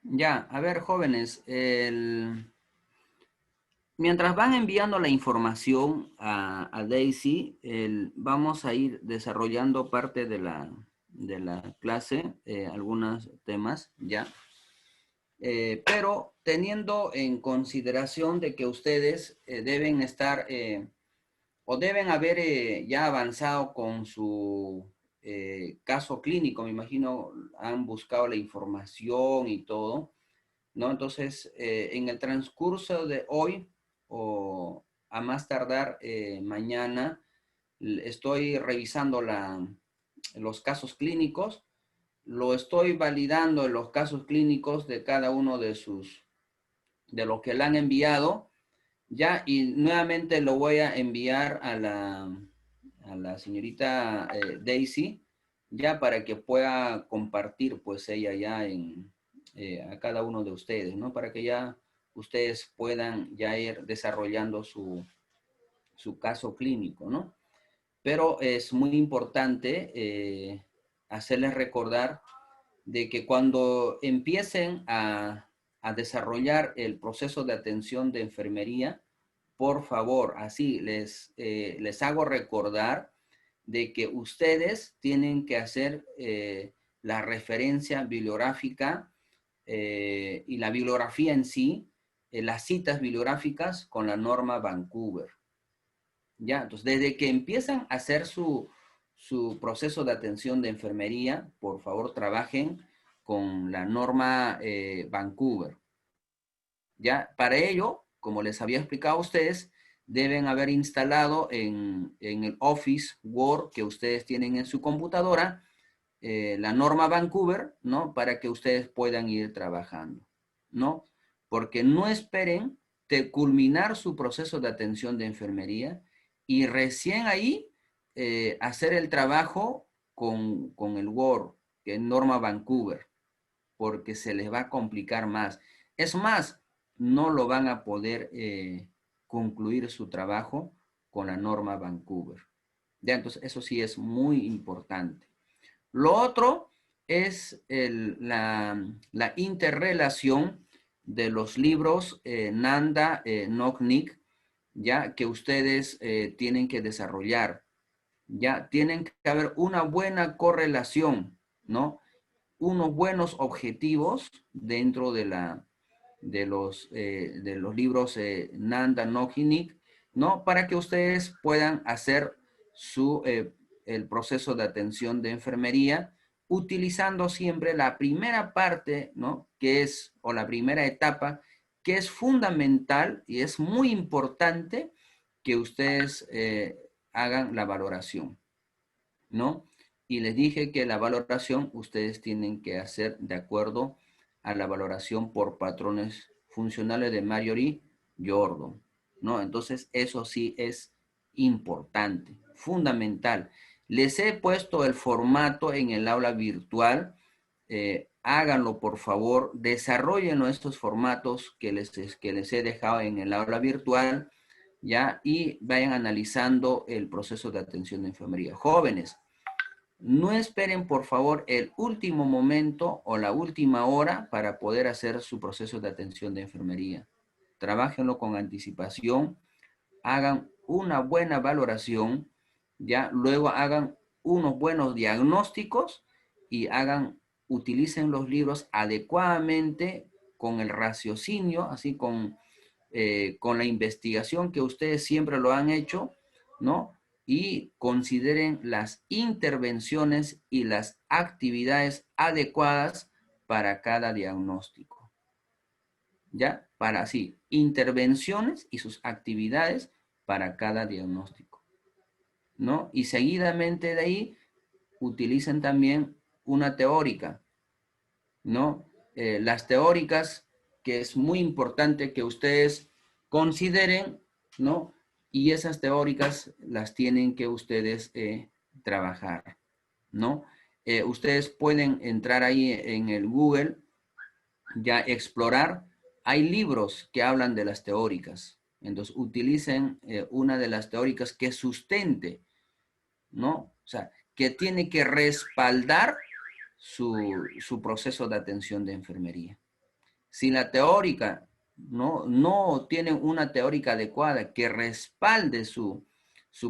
Ya, a ver, jóvenes, mientras van enviando la información a Daisy, vamos a ir desarrollando parte de la clase, algunos temas, ¿ya? Pero teniendo en consideración de que ustedes deben estar o deben haber ya avanzado con su caso clínico, me imagino, han buscado la información y todo, ¿no? Entonces, en el transcurso de hoy o a más tardar mañana, estoy revisando los casos clínicos, lo estoy validando en los casos clínicos de cada uno de los que le han enviado, ya, y nuevamente lo voy a enviar a la señorita Daisy, ya para que pueda compartir pues ella ya a cada uno de ustedes, ¿no? Para que ya ustedes puedan ya ir desarrollando su caso clínico, ¿no? Pero es muy importante hacerles recordar de que cuando empiecen a desarrollar el proceso de atención de enfermería, por favor, así les hago recordar de que ustedes tienen que hacer la referencia bibliográfica y la bibliografía en sí, las citas bibliográficas con la norma Vancouver. ¿Ya? Entonces, desde que empiezan a hacer su proceso de atención de enfermería, por favor, trabajen con la norma Vancouver. ¿Ya? Para ello, como les había explicado a ustedes, deben haber instalado en el Office Word que ustedes tienen en su computadora la norma Vancouver, ¿no? Para que ustedes puedan ir trabajando, ¿no? Porque no esperen de culminar su proceso de atención de enfermería y recién ahí hacer el trabajo con el Word, que es norma Vancouver, porque se les va a complicar más. Es más, no lo van a poder concluir su trabajo con la norma Vancouver. Ya, entonces eso sí es muy importante. Lo otro es la interrelación de los libros Nanda, Knocknick, ya que ustedes tienen que desarrollar. Ya tienen que haber una buena correlación, ¿no? Unos buenos objetivos dentro de los libros Nanda Knocknick, ¿no? Para que ustedes puedan hacer el proceso de atención de enfermería utilizando siempre la primera parte, ¿no? O la primera etapa, que es fundamental y es muy importante que ustedes hagan la valoración, ¿no? Y les dije que la valoración ustedes tienen que hacer de acuerdo a la valoración por patrones funcionales de Marjorie Jordan, ¿no? Entonces, eso sí es importante, fundamental. Les he puesto el formato en el aula virtual. Háganlo, por favor. Desarrollen estos formatos que les he dejado en el aula virtual, ¿ya? Y vayan analizando el proceso de atención de enfermería. Jóvenes, no esperen, por favor, el último momento o la última hora para poder hacer su proceso de atención de enfermería. Trabájenlo con anticipación, hagan una buena valoración, ya luego hagan unos buenos diagnósticos y utilicen los libros adecuadamente con el raciocinio, así con la investigación que ustedes siempre lo han hecho, ¿no? Y consideren las intervenciones y las actividades adecuadas para cada diagnóstico. ¿Ya? Para así, intervenciones y sus actividades para cada diagnóstico, ¿no? Y seguidamente de ahí, utilicen también una teórica, ¿no? Las teóricas, que es muy importante que ustedes consideren, ¿no? Y esas teóricas las tienen que ustedes trabajar, ¿no? Ustedes pueden entrar ahí en el Google, ya explorar. Hay libros que hablan de las teóricas. Entonces, utilicen una de las teóricas que sustente, ¿no? O sea, que tiene que respaldar su proceso de atención de enfermería. Si la teórica no tiene una teórica adecuada que respalde su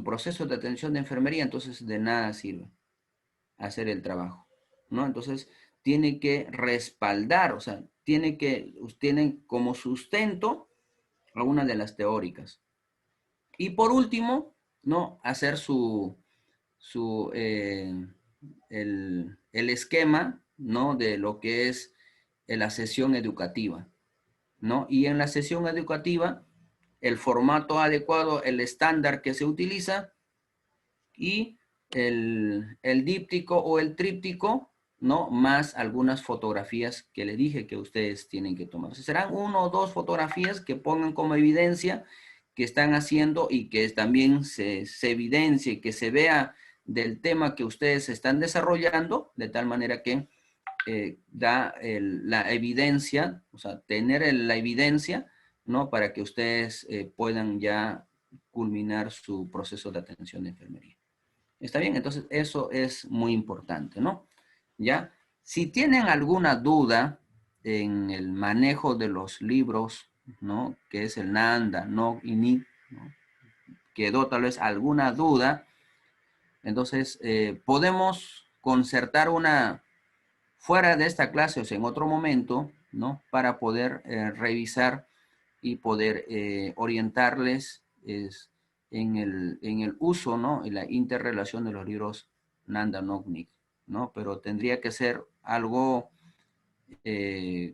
proceso de atención de enfermería, entonces de nada sirve hacer el trabajo, ¿no? Entonces tiene que respaldar, o sea, tienen como sustento alguna de las teóricas. Y por último, ¿no? Hacer el esquema, ¿no? De lo que es la sesión educativa, ¿no? Y en la sesión educativa, el formato adecuado, el estándar que se utiliza y el díptico o el tríptico, ¿no? Más algunas fotografías que le dije que ustedes tienen que tomar. Serán 1 o 2 fotografías que pongan como evidencia que están haciendo y que también se evidencie, que se vea del tema que ustedes están desarrollando, de tal manera que da la evidencia, o sea, tener la evidencia, ¿no? Para que ustedes puedan ya culminar su proceso de atención de enfermería. ¿Está bien? Entonces, eso es muy importante, ¿no? ¿Ya? Si tienen alguna duda en el manejo de los libros, ¿no? Que es el Nanda, no y ni, ¿no? Quedó tal vez alguna duda, entonces podemos concertar una, fuera de esta clase o sea, en otro momento, ¿no? Para poder revisar y poder orientarles en el uso, ¿no? Y la interrelación de los libros Nanda Nognik, ¿no? Pero tendría que ser algo,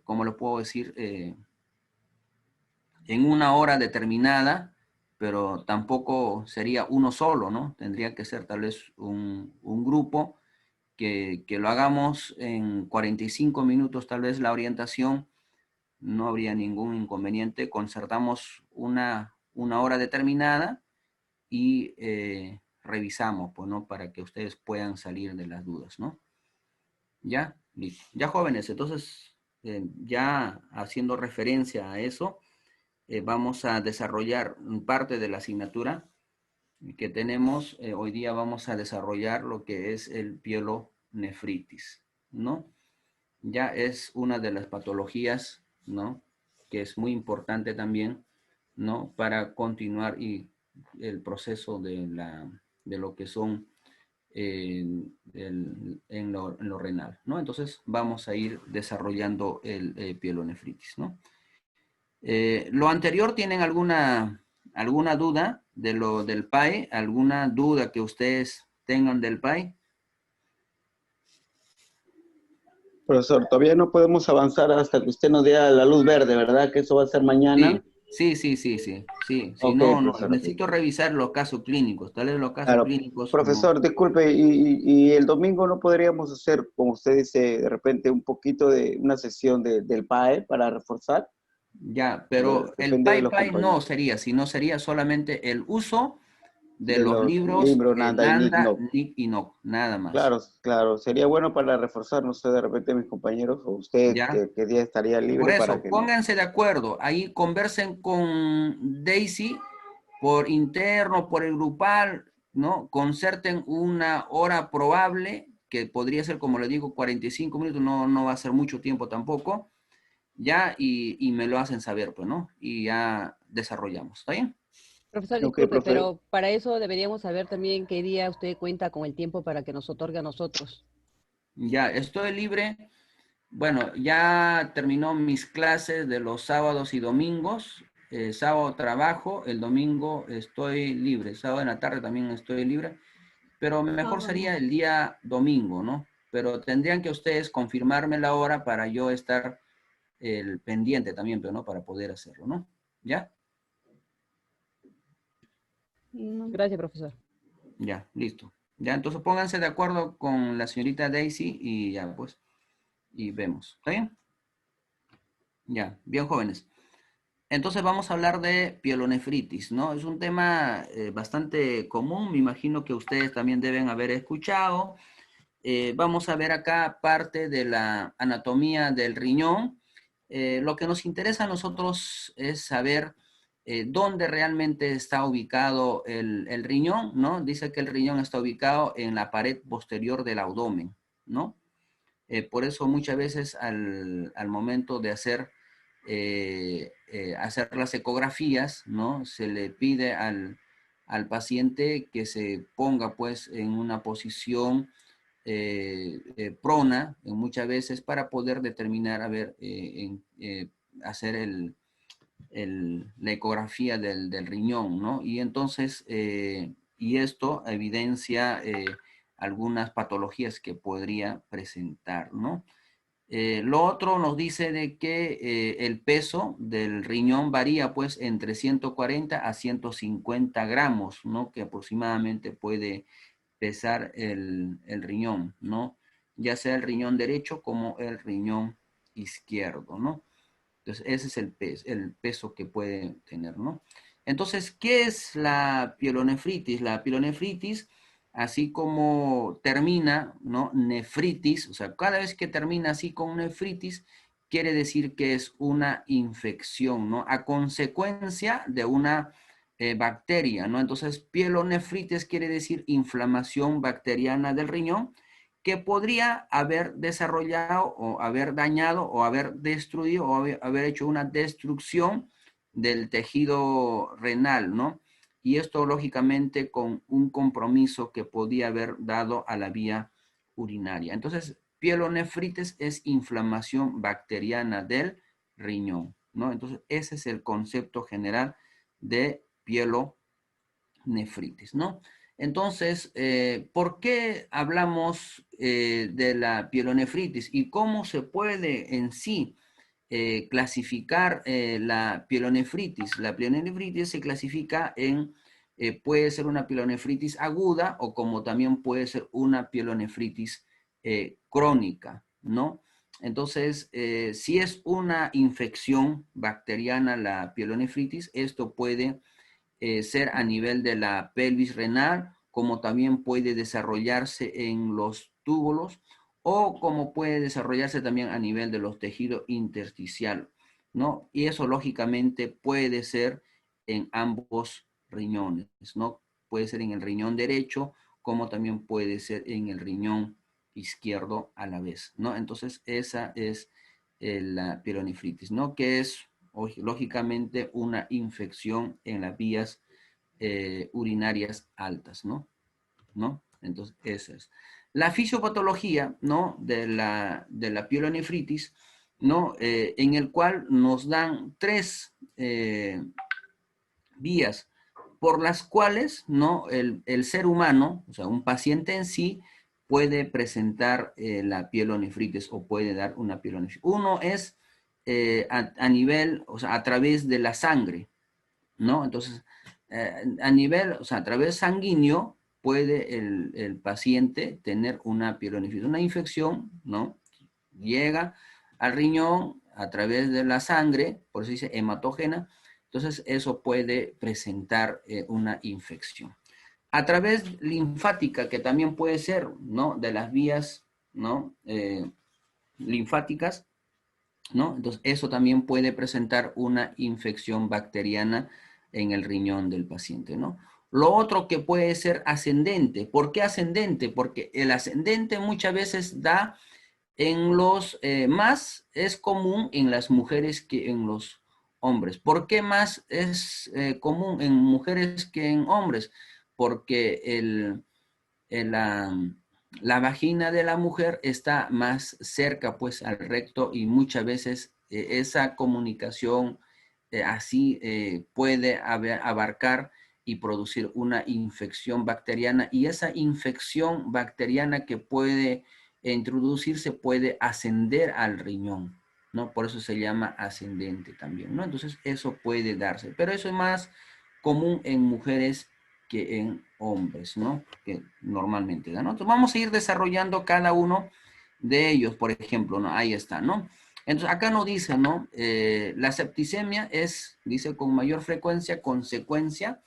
¿cómo lo puedo decir? En una hora determinada, pero tampoco sería uno solo, ¿no? Tendría que ser tal vez un grupo que lo hagamos en 45 minutos, tal vez la orientación, no habría ningún inconveniente. Concertamos una hora determinada y revisamos, pues, ¿no? Para que ustedes puedan salir de las dudas, ¿no? ¿Ya? Listo. Ya jóvenes, entonces, ya haciendo referencia a eso, vamos a desarrollar parte de la asignatura que tenemos. Hoy día vamos a desarrollar lo que es el pielonefritis, ¿no? Ya es una de las patologías, ¿no? Que es muy importante también, ¿no? Para continuar y el proceso de lo que son en lo renal, ¿no? Entonces vamos a ir desarrollando el pielonefritis, ¿no? Lo anterior, ¿tienen alguna duda de lo del PAE? ¿Alguna duda que ustedes tengan del PAE? Profesor, todavía no podemos avanzar hasta que usted nos dé la luz verde, ¿verdad? Que eso va a ser mañana. Sí. Si Ok, no, profesor, ok. necesito revisar los casos clínicos. Tal vez los casos Claro, clínicos no. profesor, disculpe, y el domingo no podríamos hacer, como usted dice, de repente un poquito de una sesión del PAE para reforzar. Ya, pero el Depende de los PAI no compañeros, sería, sino sería solamente el uso de de los los libros libros Nanda y Nick, Nanda, no. Nick y Nock, nada más. Claro, claro, sería bueno para reforzar, no sé, de repente mis compañeros o usted ¿Ya? qué día estaría Por libre para eso, que no. pónganse de acuerdo. Ahí conversen con Daisy por interno, por el grupal, ¿no? Concerten una hora probable, que podría ser, como le digo, 45 minutos, no va a ser mucho tiempo tampoco, ya, y me lo hacen saber, pues, ¿no? Y ya desarrollamos, ¿está bien? Profesor, Ok, disculpe, profe, pero para eso deberíamos saber también qué día usted cuenta con el tiempo para que nos otorgue a nosotros. Ya, estoy libre. Bueno, ya terminó mis clases de los sábados y domingos. Sábado trabajo, el domingo estoy libre. Sábado en la tarde también estoy libre. Pero mejor sería el día domingo, ¿no? Pero tendrían que ustedes confirmarme la hora para yo estar el pendiente también, pero no para poder hacerlo, ¿no? ¿Ya? Gracias, profesor. Ya, listo. Ya, entonces pónganse de acuerdo con la señorita Daisy y ya, pues, y vemos. ¿Está bien? Ya, bien jóvenes. Entonces vamos a hablar de pielonefritis, ¿no? Es un tema bastante común, me imagino que ustedes también deben haber escuchado. Vamos a ver acá parte de la anatomía del riñón. Lo que nos interesa a nosotros es saber dónde realmente está ubicado el riñón, ¿no? Dice que el riñón está ubicado en la pared posterior del abdomen, ¿no? Por eso muchas veces al momento de hacer hacer las ecografías, ¿no? Se le pide al paciente que se ponga pues en una posición prona muchas veces para poder determinar, a ver, hacer la ecografía del riñón, ¿no? Y entonces, y esto evidencia algunas patologías que podría presentar, ¿no? Lo otro nos dice de que el peso del riñón varía pues entre 140 a 150 gramos, ¿no? Que aproximadamente puede pesar el riñón, ¿no? Ya sea el riñón derecho como el riñón izquierdo, ¿no? Entonces, ese es el peso que puede tener, ¿no? Entonces, ¿qué es la pielonefritis? La pielonefritis, así como termina, ¿no? Nefritis, o sea, cada vez que termina así con nefritis, quiere decir que es una infección, ¿no? A consecuencia de una bacteria, ¿no? Entonces, pielonefritis quiere decir inflamación bacteriana del riñón, que podría haber desarrollado o haber dañado o haber destruido o haber hecho una destrucción del tejido renal, ¿no? Y esto lógicamente con un compromiso que podía haber dado a la vía urinaria. Entonces, pielonefritis es inflamación bacteriana del riñón, ¿no? Entonces, ese es el concepto general de pielonefritis, ¿no? Entonces, ¿por qué hablamos de la pielonefritis y cómo se puede en sí clasificar la pielonefritis? La pielonefritis se clasifica en, puede ser una pielonefritis aguda o como también puede ser una pielonefritis crónica, ¿no? Entonces, si es una infección bacteriana la pielonefritis, esto puede ser a nivel de la pelvis renal, como también puede desarrollarse en los túbulos o como puede desarrollarse también a nivel de los tejidos intersticiales, ¿no? Y eso lógicamente puede ser en ambos riñones, ¿no? Puede ser en el riñón derecho, como también puede ser en el riñón izquierdo a la vez, ¿no? Entonces, esa es la pielonefritis, ¿no? Que es lógicamente una infección en las vías urinarias altas, ¿no? ¿No? Entonces, esa es. La fisiopatología, ¿no? De la pielonefritis, ¿no? En el cual nos dan tres vías por las cuales, ¿no? El ser humano, o sea, un paciente en sí, puede presentar la pielonefritis o puede dar una pielonefritis. Uno es a nivel, o sea, a través de la sangre, ¿no? Entonces, a nivel, o sea, a través sanguíneo puede el paciente tener una pielonefritis, una infección, ¿no? Llega al riñón a través de la sangre, por eso dice hematógena, entonces eso puede presentar una infección. A través linfática, que también puede ser, ¿no? De las vías, ¿no? Linfáticas, ¿no? Entonces, eso también puede presentar una infección bacteriana en el riñón del paciente, ¿no? Lo otro que puede ser ascendente. ¿Por qué ascendente? Porque el ascendente muchas veces da en los, más es común en las mujeres que en los hombres. ¿Por qué más es común en mujeres que en hombres? Porque la vagina de la mujer está más cerca pues al recto y muchas veces esa comunicación así puede abarcar y producir una infección bacteriana y esa infección bacteriana que puede introducirse puede ascender al riñón, ¿no? Por eso se llama ascendente también, ¿no? Entonces eso puede darse, pero eso es más común en mujeres que en hombres, ¿no? Que normalmente da, ¿no? Entonces vamos a ir desarrollando cada uno de ellos, por ejemplo, ¿no? Ahí está, ¿no? Entonces acá nos dice, ¿no? La septicemia es, dice, con mayor frecuencia, consecuencia,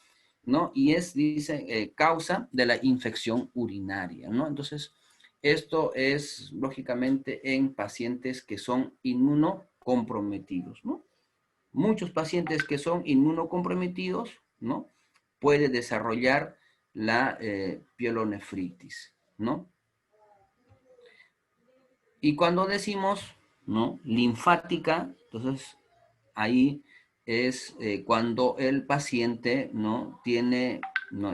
¿no? Y es, dice, causa de la infección urinaria, ¿no? Entonces, esto es, lógicamente, en pacientes que son inmunocomprometidos, ¿no? Muchos pacientes que son inmunocomprometidos, ¿no? Puede desarrollar la pielonefritis, ¿no? Y cuando decimos, ¿no? Linfática, entonces ahí es cuando el paciente, ¿no? Tiene, ¿no?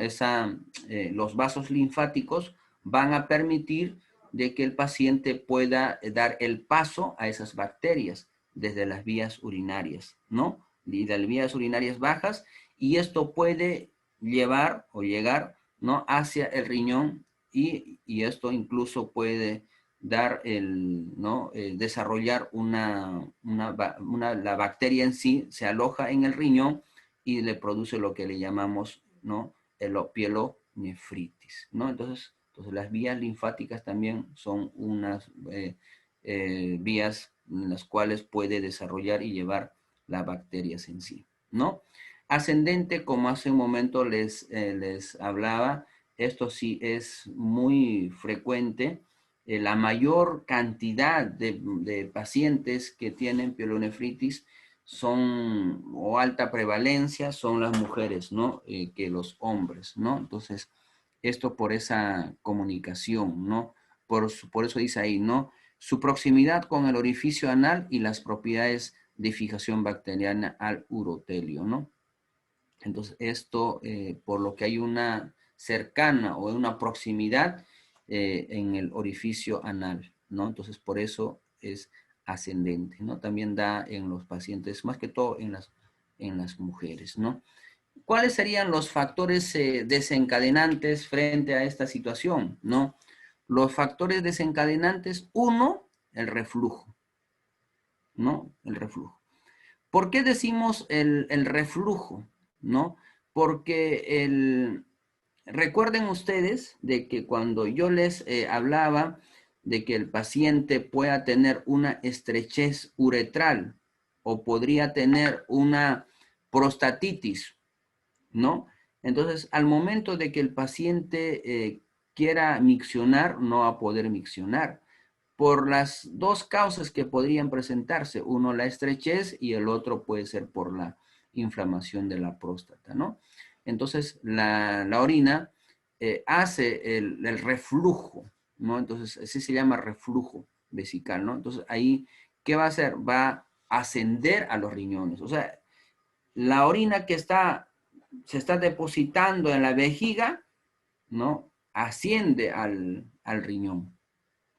Los vasos linfáticos van a permitir de que el paciente pueda dar el paso a esas bacterias desde las vías urinarias, ¿no? Y de las vías urinarias bajas, y esto puede llevar o llegar, ¿no? Hacia el riñón, y esto incluso puede dar ¿no? Desarrollar la bacteria en sí se aloja en el riñón y le produce lo que le llamamos, ¿no? El pielonefritis, ¿no? Entonces las vías linfáticas también son unas vías en las cuales puede desarrollar y llevar las bacterias en sí, ¿no? Ascendente, como hace un momento les hablaba, esto sí es muy frecuente. La mayor cantidad de pacientes que tienen pielonefritis son, o alta prevalencia, son las mujeres, ¿no? Que los hombres, ¿no? Entonces, esto por esa comunicación, ¿no? Por eso dice ahí, ¿no? Su proximidad con el orificio anal y las propiedades de fijación bacteriana al urotelio, ¿no? Entonces, esto, por lo que hay una cercana o una proximidad en el orificio anal, ¿no? Entonces, por eso es ascendente, ¿no? También da en los pacientes, más que todo en las mujeres, ¿no? ¿Cuáles serían los factores desencadenantes frente a esta situación, ¿no? Los factores desencadenantes, uno, el reflujo, ¿no? El reflujo. ¿Por qué decimos el reflujo? ¿No? Porque recuerden ustedes de que cuando yo les hablaba de que el paciente pueda tener una estrechez uretral o podría tener una prostatitis, ¿no? Entonces, al momento de que el paciente quiera miccionar, no va a poder miccionar por las dos causas que podrían presentarse, uno la estrechez y el otro puede ser por la inflamación de la próstata, ¿no? Entonces, la orina hace el reflujo, ¿no? Entonces, así se llama reflujo vesical, ¿no? Entonces, ahí, ¿qué va a hacer? Va a ascender a los riñones. O sea, la orina que se está depositando en la vejiga, ¿no? Asciende al riñón.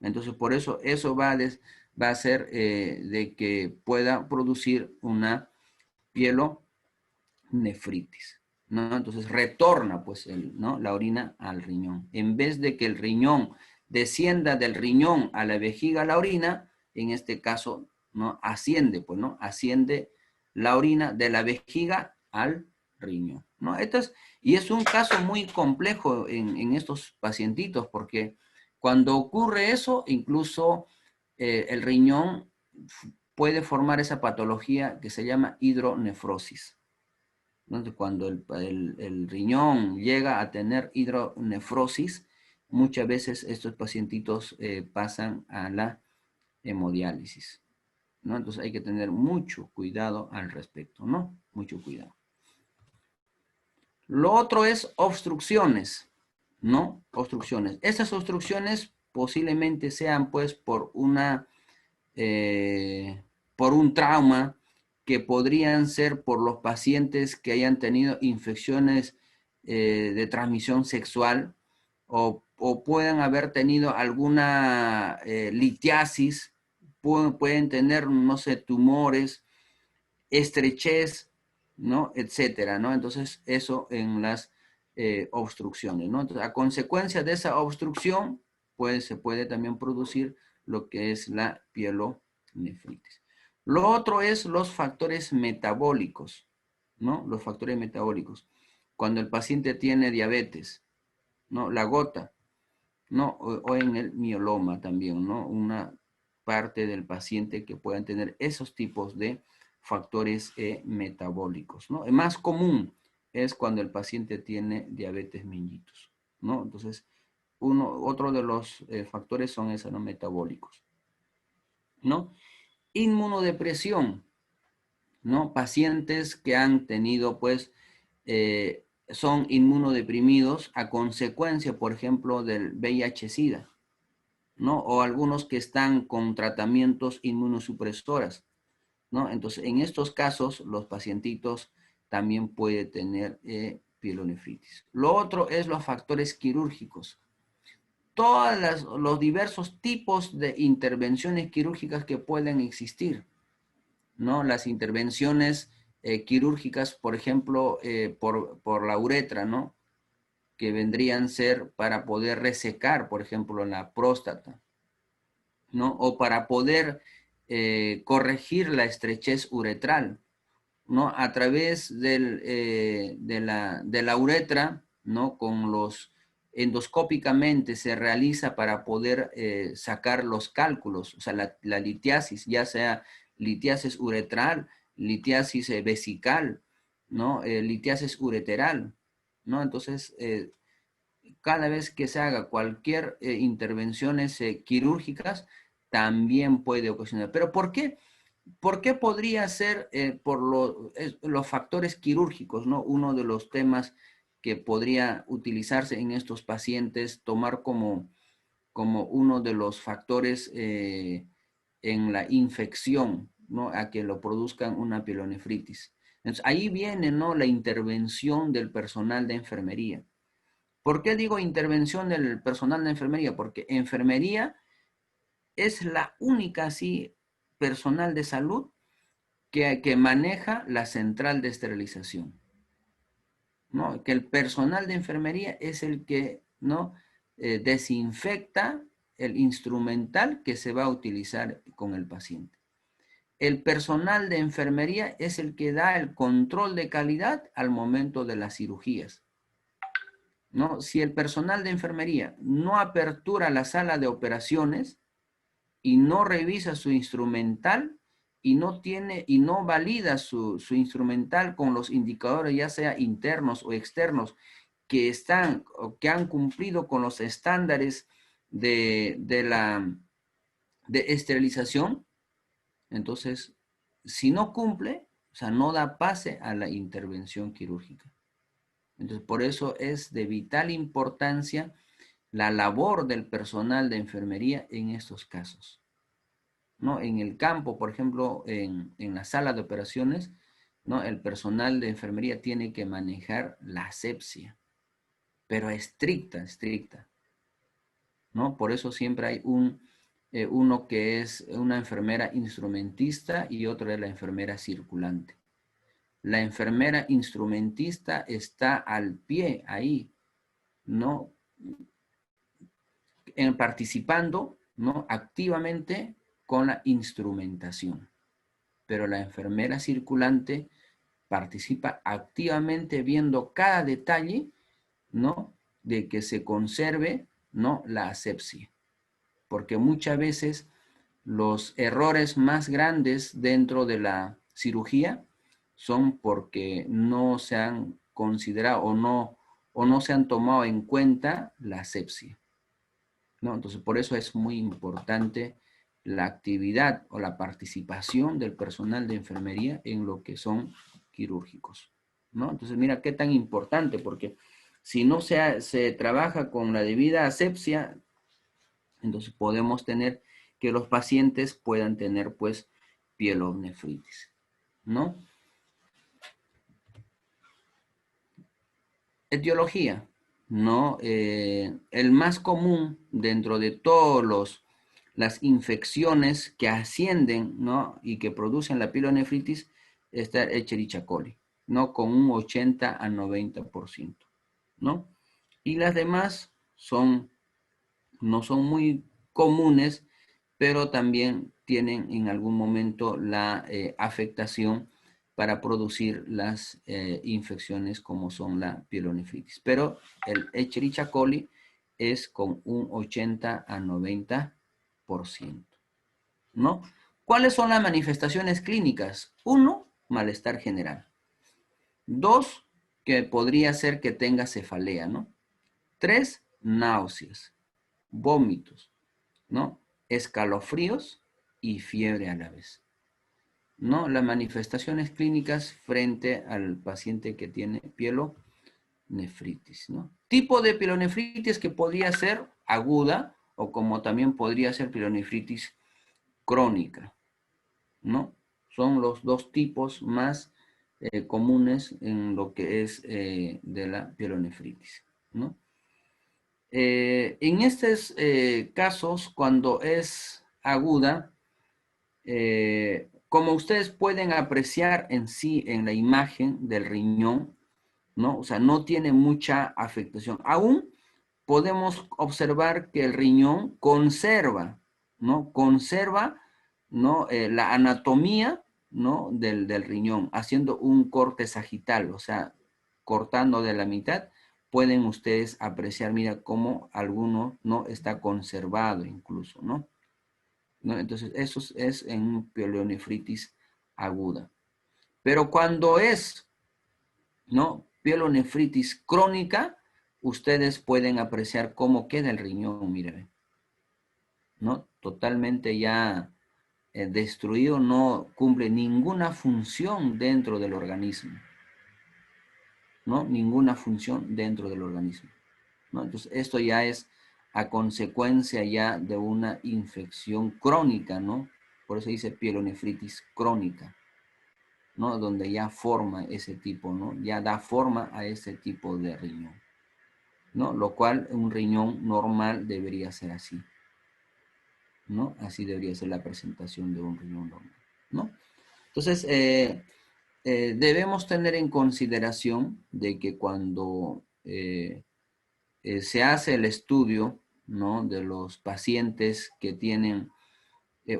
Entonces, por eso, eso va a hacer de que pueda producir una pielonefritis, ¿no? Entonces, retorna, pues, ¿no? La orina al riñón. En vez de que el riñón descienda del riñón a la vejiga la orina, en este caso, ¿no? Asciende, pues, ¿no? Asciende la orina de la vejiga al riñón, ¿no? Y es un caso muy complejo en estos pacientitos, porque cuando ocurre eso, incluso el riñón puede formar esa patología que se llama hidronefrosis. Entonces, cuando el riñón llega a tener hidronefrosis, muchas veces estos pacientitos pasan a la hemodiálisis, ¿no? Entonces hay que tener mucho cuidado al respecto, ¿no? Mucho cuidado. Lo otro es obstrucciones, ¿no? Obstrucciones. Estas obstrucciones posiblemente sean pues por por un trauma, que podrían ser por los pacientes que hayan tenido infecciones de transmisión sexual o puedan haber tenido alguna litiasis, pueden tener, no sé, tumores, estrechez, ¿no? Etcétera, ¿no? Entonces, eso en las obstrucciones, ¿no? Entonces, a consecuencia de esa obstrucción, pues se puede también producir lo que es la pielonefritis. Lo otro es los factores metabólicos, ¿no? Los factores metabólicos. Cuando el paciente tiene diabetes, ¿no? La gota, ¿no? O en el mieloma también, ¿no? Una parte del paciente que puedan tener esos tipos de factores metabólicos, ¿no? El más común es cuando el paciente tiene diabetes mellitus, ¿no? Entonces, otro de los factores son esos, ¿no? Metabólicos, ¿no? Inmunodepresión, ¿no? Pacientes que han tenido, pues, son inmunodeprimidos a consecuencia, por ejemplo, del VIH-Sida, ¿no? O algunos que están con tratamientos inmunosupresoras, ¿no? Entonces, en estos casos, los pacientitos también pueden tener pielonefritis. Lo otro es los factores quirúrgicos. Todos los diversos tipos de intervenciones quirúrgicas que pueden existir, ¿no? Las intervenciones quirúrgicas, por ejemplo, por la uretra, ¿no? Que vendrían a ser para poder resecar, por ejemplo, la próstata, ¿no? O para poder corregir la estrechez uretral, ¿no? A través de la uretra, ¿no? Con los endoscópicamente se realiza para poder sacar los cálculos, o sea, la litiasis, ya sea litiasis uretral, litiasis vesical, ¿no? Litiasis ureteral, ¿no? Entonces, cada vez que se haga cualquier intervenciones quirúrgicas, también puede ocasionar. ¿Pero por qué? ¿Por qué podría ser por los factores quirúrgicos, ¿no? Uno de los temas que podría utilizarse en estos pacientes, tomar como uno de los factores en la infección, ¿no? A que lo produzcan una pielonefritis. Entonces, ahí viene, ¿no? La intervención del personal de enfermería. ¿Por qué digo intervención del personal de enfermería? Porque enfermería es la única, sí, personal de salud que maneja la central de esterilización, ¿no? Que el personal de enfermería es el que, ¿no? Desinfecta el instrumental que se va a utilizar con el paciente. El personal de enfermería es el que da el control de calidad al momento de las cirugías, ¿no? Si el personal de enfermería no apertura la sala de operaciones y no revisa su instrumental y no valida su instrumental con los indicadores, ya sea internos o externos, que han cumplido con los estándares de esterilización, entonces, si no cumple, o sea, no da pase a la intervención quirúrgica. Entonces, por eso es de vital importancia la labor del personal de enfermería en estos casos, ¿no? En el campo, por ejemplo, en la sala de operaciones, ¿no? El personal de enfermería tiene que manejar la asepsia, pero estricta, estricta, ¿no? Por eso siempre hay uno que es una enfermera instrumentista y otro es la enfermera circulante. La enfermera instrumentista está al pie ahí, ¿no? Participando, ¿no? Activamente con la instrumentación. Pero la enfermera circulante participa activamente viendo cada detalle, ¿no? De que se conserve, ¿no? La asepsia. Porque muchas veces los errores más grandes dentro de la cirugía son porque no se han considerado o no se han tomado en cuenta la asepsia, ¿no? Entonces, por eso es muy importante la actividad o la participación del personal de enfermería en lo que son quirúrgicos, ¿no? Entonces, mira qué tan importante, porque si no se trabaja con la debida asepsia, entonces podemos tener que los pacientes puedan tener, pues, pielonefritis, ¿no? Etiología, ¿no? El más común dentro de todos las infecciones que ascienden, ¿no? Y que producen la pielonefritis está el Escherichia coli, ¿no? Con un 80 a 90%, ¿no? Y las demás no son muy comunes, pero también tienen en algún momento la afectación para producir las infecciones como son la pielonefritis. Pero el Escherichia coli es con un 80 a 90%, ¿no? ¿Cuáles son las manifestaciones clínicas? 1, malestar general. 2, que podría ser que tenga cefalea, ¿no? 3, náuseas, vómitos, ¿no? Escalofríos y fiebre a la vez, ¿no? Las manifestaciones clínicas frente al paciente que tiene pielonefritis, ¿no? Tipo de pielonefritis que podría ser aguda o como también podría ser pielonefritis crónica, ¿no? Son los dos tipos más comunes en lo que es de la pielonefritis, ¿no? En estos casos, cuando es aguda, como ustedes pueden apreciar en sí, en la imagen del riñón, ¿no? O sea, no tiene mucha afectación. Aún podemos observar que el riñón conserva, ¿no? Conserva, ¿no? La anatomía, ¿no? Del riñón, haciendo un corte sagital, o sea, cortando de la mitad, pueden ustedes apreciar, mira, cómo alguno, ¿no? Está conservado incluso, ¿no? ¿No? Entonces, eso es en pielonefritis aguda. Pero cuando es, ¿no? Pielonefritis crónica, ustedes pueden apreciar cómo queda el riñón, miren, ¿no? Totalmente ya destruido, no cumple ninguna función dentro del organismo, ¿no? Ninguna función dentro del organismo, ¿no? Entonces, esto ya es a consecuencia ya de una infección crónica, ¿no? Por eso dice pielonefritis crónica, ¿no? Donde ya forma ese tipo, ¿no? Ya da forma a ese tipo de riñón, ¿no? Lo cual un riñón normal debería ser así, ¿no? Así debería ser la presentación de un riñón normal, ¿no? Entonces, debemos tener en consideración de que cuando se hace el estudio, ¿no? De los pacientes que tienen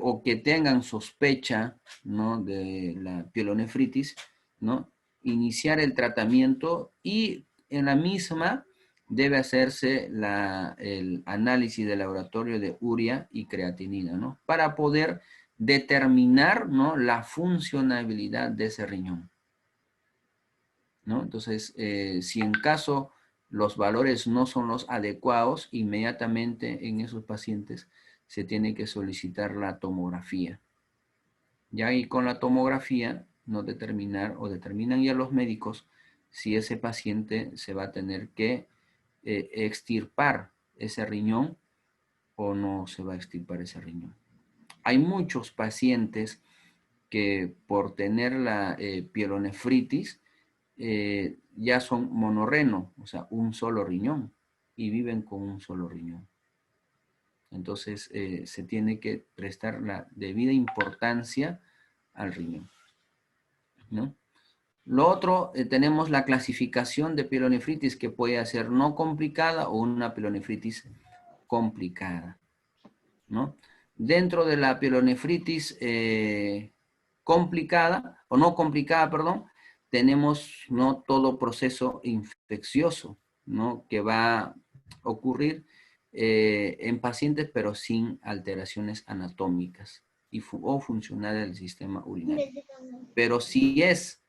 o que tengan sospecha, ¿no? De la pielonefritis, ¿no? Iniciar el tratamiento y en la misma debe hacerse el análisis de laboratorio de urea y creatinina, ¿no? Para poder determinar, ¿no? La funcionabilidad de ese riñón, ¿no? Entonces, si en caso los valores no son los adecuados, inmediatamente en esos pacientes se tiene que solicitar la tomografía. Ya ahí con la tomografía no determinar o determinan ya los médicos si ese paciente se va a tener que extirpar ese riñón o no se va a extirpar ese riñón. Hay muchos pacientes que por tener la pielonefritis ya son monorreno, o sea, un solo riñón, y viven con un solo riñón. Entonces, se tiene que prestar la debida importancia al riñón, ¿no? Lo otro, tenemos la clasificación de pielonefritis que puede ser no complicada o una pielonefritis complicada, ¿no? Dentro de la pielonefritis complicada, o no complicada, perdón, tenemos, ¿no? Todo proceso infeccioso, ¿no? Que va a ocurrir en pacientes, pero sin alteraciones anatómicas o funcionales del sistema urinario. Pero si es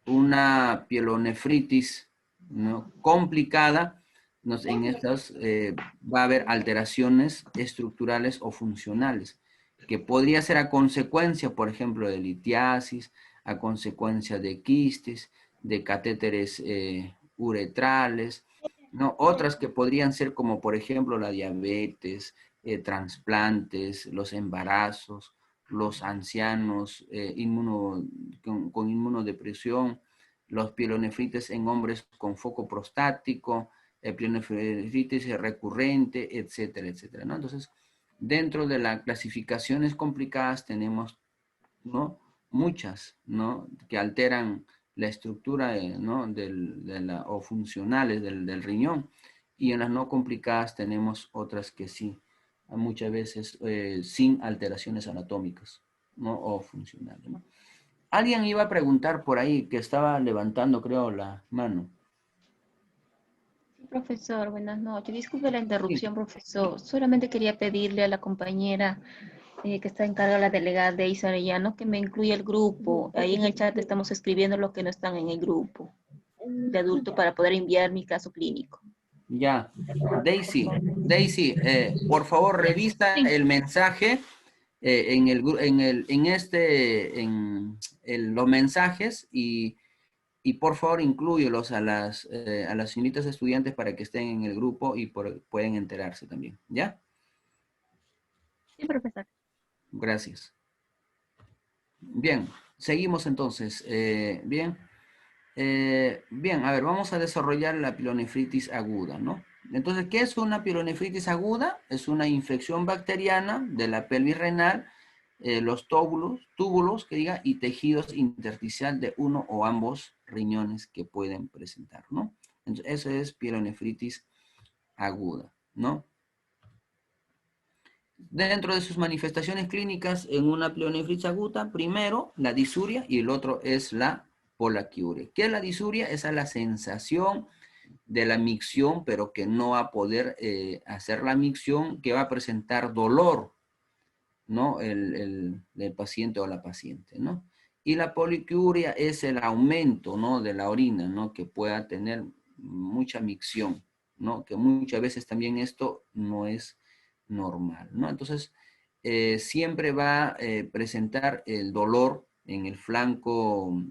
una pielonefritis, ¿no? Complicada, en estas va a haber alteraciones estructurales o funcionales, que podría ser a consecuencia, por ejemplo, de litiasis, a consecuencia de quistes, de catéteres uretrales, ¿no? Otras que podrían ser como, por ejemplo, la diabetes, trasplantes, los embarazos, los ancianos con inmunodepresión, los pielonefritis en hombres con foco prostático, pielonefritis recurrente, etcétera, etcétera, ¿no? Entonces, dentro de las clasificaciones complicadas tenemos, ¿no? Muchas, ¿no? Que alteran la estructura, ¿no? O funcionales del riñón. Y en las no complicadas tenemos otras que sí, muchas veces sin alteraciones anatómicas, ¿no? O funcionales, ¿no? Alguien iba a preguntar por ahí que estaba levantando, creo, la mano. Sí, profesor, buenas noches. Disculpe la Sí, interrupción, profesor. Solamente quería pedirle a la compañera que está encargada, la delegada de Isa Arellano, que me incluya el grupo. Ahí en el chat estamos escribiendo los que no están en el grupo de adulto para poder enviar mi caso clínico. ya. Daisy, por favor, revisa Sí, el mensaje en los mensajes y por favor inclúyelos a las señoritas estudiantes para que estén en el grupo y pueden enterarse también. ¿Ya? sí, profesor. Gracias. Bien, Seguimos entonces. Bien. Bien, a ver, vamos a desarrollar la pielonefritis aguda, ¿no? Entonces, ¿qué es una pielonefritis aguda? Es una infección bacteriana de la pelvis renal, los túbulos, que diga, y tejidos intersticial de uno o ambos riñones que pueden presentar, ¿no? Entonces, eso es pielonefritis aguda, ¿no? Dentro de sus manifestaciones clínicas en una pielonefritis aguda, primero la disuria y el otro es la polaquiuria. ¿Qué es la disuria? Esa es la sensación de la micción, pero que no va a poder hacer la micción, que va a presentar dolor, ¿no? El paciente o la paciente, ¿no? Y la poliquiuria es el aumento, ¿no? De la orina, ¿no? Que pueda tener mucha micción, ¿no? Que muchas veces también esto no es normal, ¿no? Entonces, siempre va a presentar el dolor en el flanco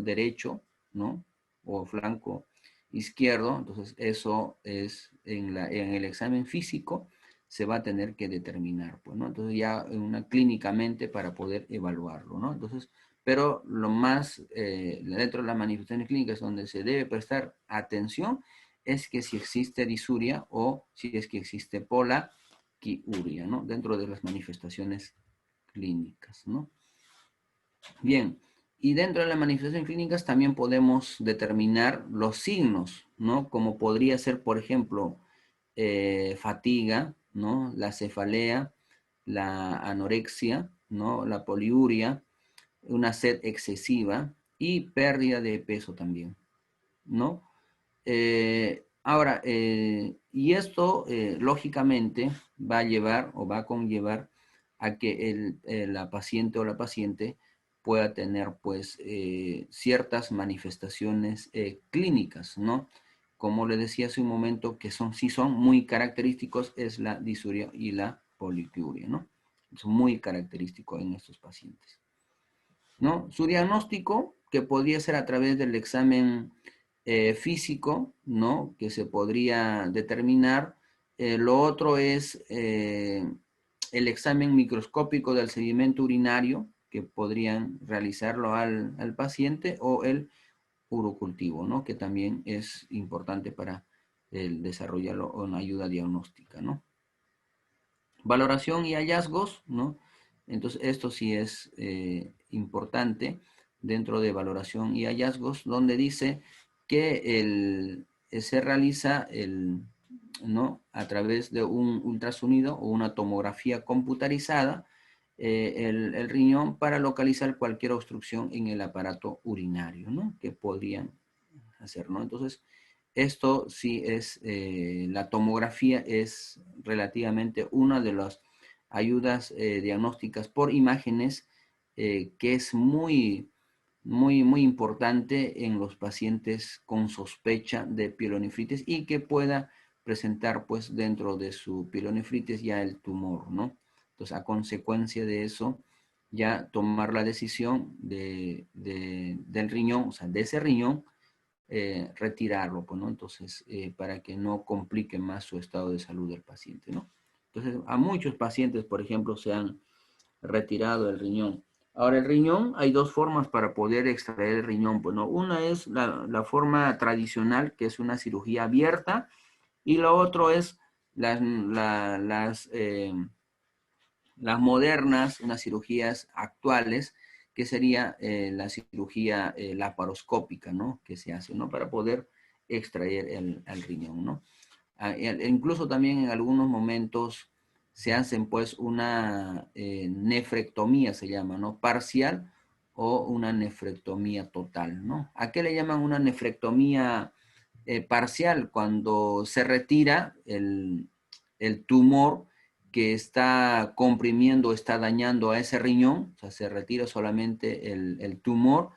derecho, ¿no? O flanco izquierdo. Entonces, eso es en el examen físico se va a tener que determinar, pues, ¿no? Entonces ya clínicamente para poder evaluarlo, ¿no? Entonces, pero lo más, dentro de las manifestaciones clínicas donde se debe prestar atención es que si existe disuria o si es que existe polaquiuria, ¿no? Dentro de las manifestaciones clínicas, ¿no? Bien, y dentro de las manifestaciones clínicas también podemos determinar los signos, ¿no? Como podría ser, por ejemplo, fatiga, ¿no? La cefalea, la anorexia, ¿no? La poliuria, una sed excesiva y pérdida de peso también, ¿no? Ahora, y esto lógicamente va a llevar o va a conllevar a que la paciente o la paciente pueda tener pues ciertas manifestaciones clínicas, ¿no? Como le decía hace un momento, que sí son muy característicos, es la disuria y la poliuria, ¿no? Es muy característico en estos pacientes, ¿no? Su diagnóstico, que podría ser a través del examen físico, ¿no? Que se podría determinar. Lo otro es el examen microscópico del sedimento urinario, que podrían realizarlo al paciente, o el urocultivo, ¿no? Que también es importante para el desarrollarlo una ayuda diagnóstica, ¿no? Valoración y hallazgos, ¿no? Entonces, esto sí es importante dentro de valoración y hallazgos, donde dice que se realiza ¿no? A través de un ultrasonido o una tomografía computarizada el riñón para localizar cualquier obstrucción en el aparato urinario, ¿no? Que podrían hacer, ¿no? Entonces, esto sí es, la tomografía es relativamente una de las ayudas diagnósticas por imágenes que es muy importante en los pacientes con sospecha de pielonefritis y que pueda presentar pues dentro de su pielonefritis ya el tumor, ¿no? Entonces, a consecuencia de eso, ya tomar la decisión del riñón, o sea, de ese riñón, retirarlo, pues, ¿no? Entonces, para que no complique más su estado de salud del paciente, ¿no? Entonces, a muchos pacientes, por ejemplo, se han retirado el riñón. Ahora, el riñón, hay dos formas para poder extraer el riñón, pues, ¿no? Una es la forma tradicional, que es una cirugía abierta, y lo otro es las modernas, unas cirugías actuales, que sería la cirugía laparoscópica, ¿no? Que se hace, ¿no? Para poder extraer el riñón, ¿no? Incluso también en algunos momentos se hacen pues una nefrectomía, se llama, ¿no? Parcial o una nefrectomía total, ¿no? ¿A qué le llaman una nefrectomía parcial? Cuando se retira el tumor que está comprimiendo, está dañando a ese riñón, o sea, se retira solamente el tumor,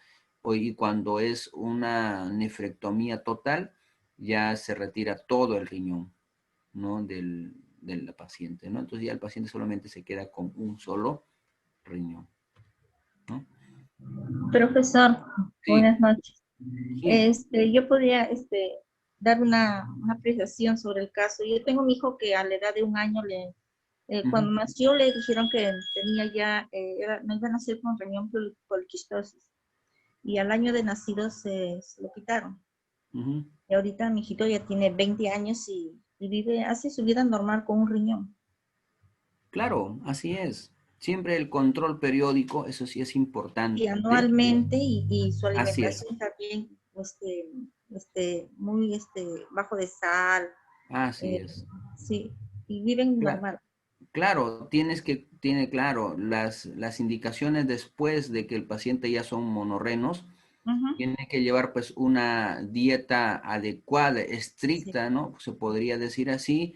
y cuando es una nefrectomía total, ya se retira todo el riñón, ¿no? Del paciente, ¿no? Entonces ya el paciente solamente se queda con un solo riñón, ¿no? Profesor, Sí, buenas noches. sí, Yo podría dar una apreciación sobre el caso. Yo tengo un hijo que a la edad de 1 año Ujú. Cuando nació le dijeron que tenía ya, no iba a nacer con riñón poliquistosis. Y al año de nacido se lo quitaron. Ujú. Y ahorita mi hijito ya tiene 20 años y vive, hace su vida normal con un riñón. Claro, así es. Siempre el control periódico, eso sí es Y importante. anualmente y su Así es, alimentación también muy bajo de sal. así eh, es. sí, y viven Cla- normal. Claro, tiene claro, las indicaciones después de que el paciente ya son monorrenos, Ujú, tiene que llevar pues una dieta adecuada, sí, estricta, ¿no? Se podría decir así,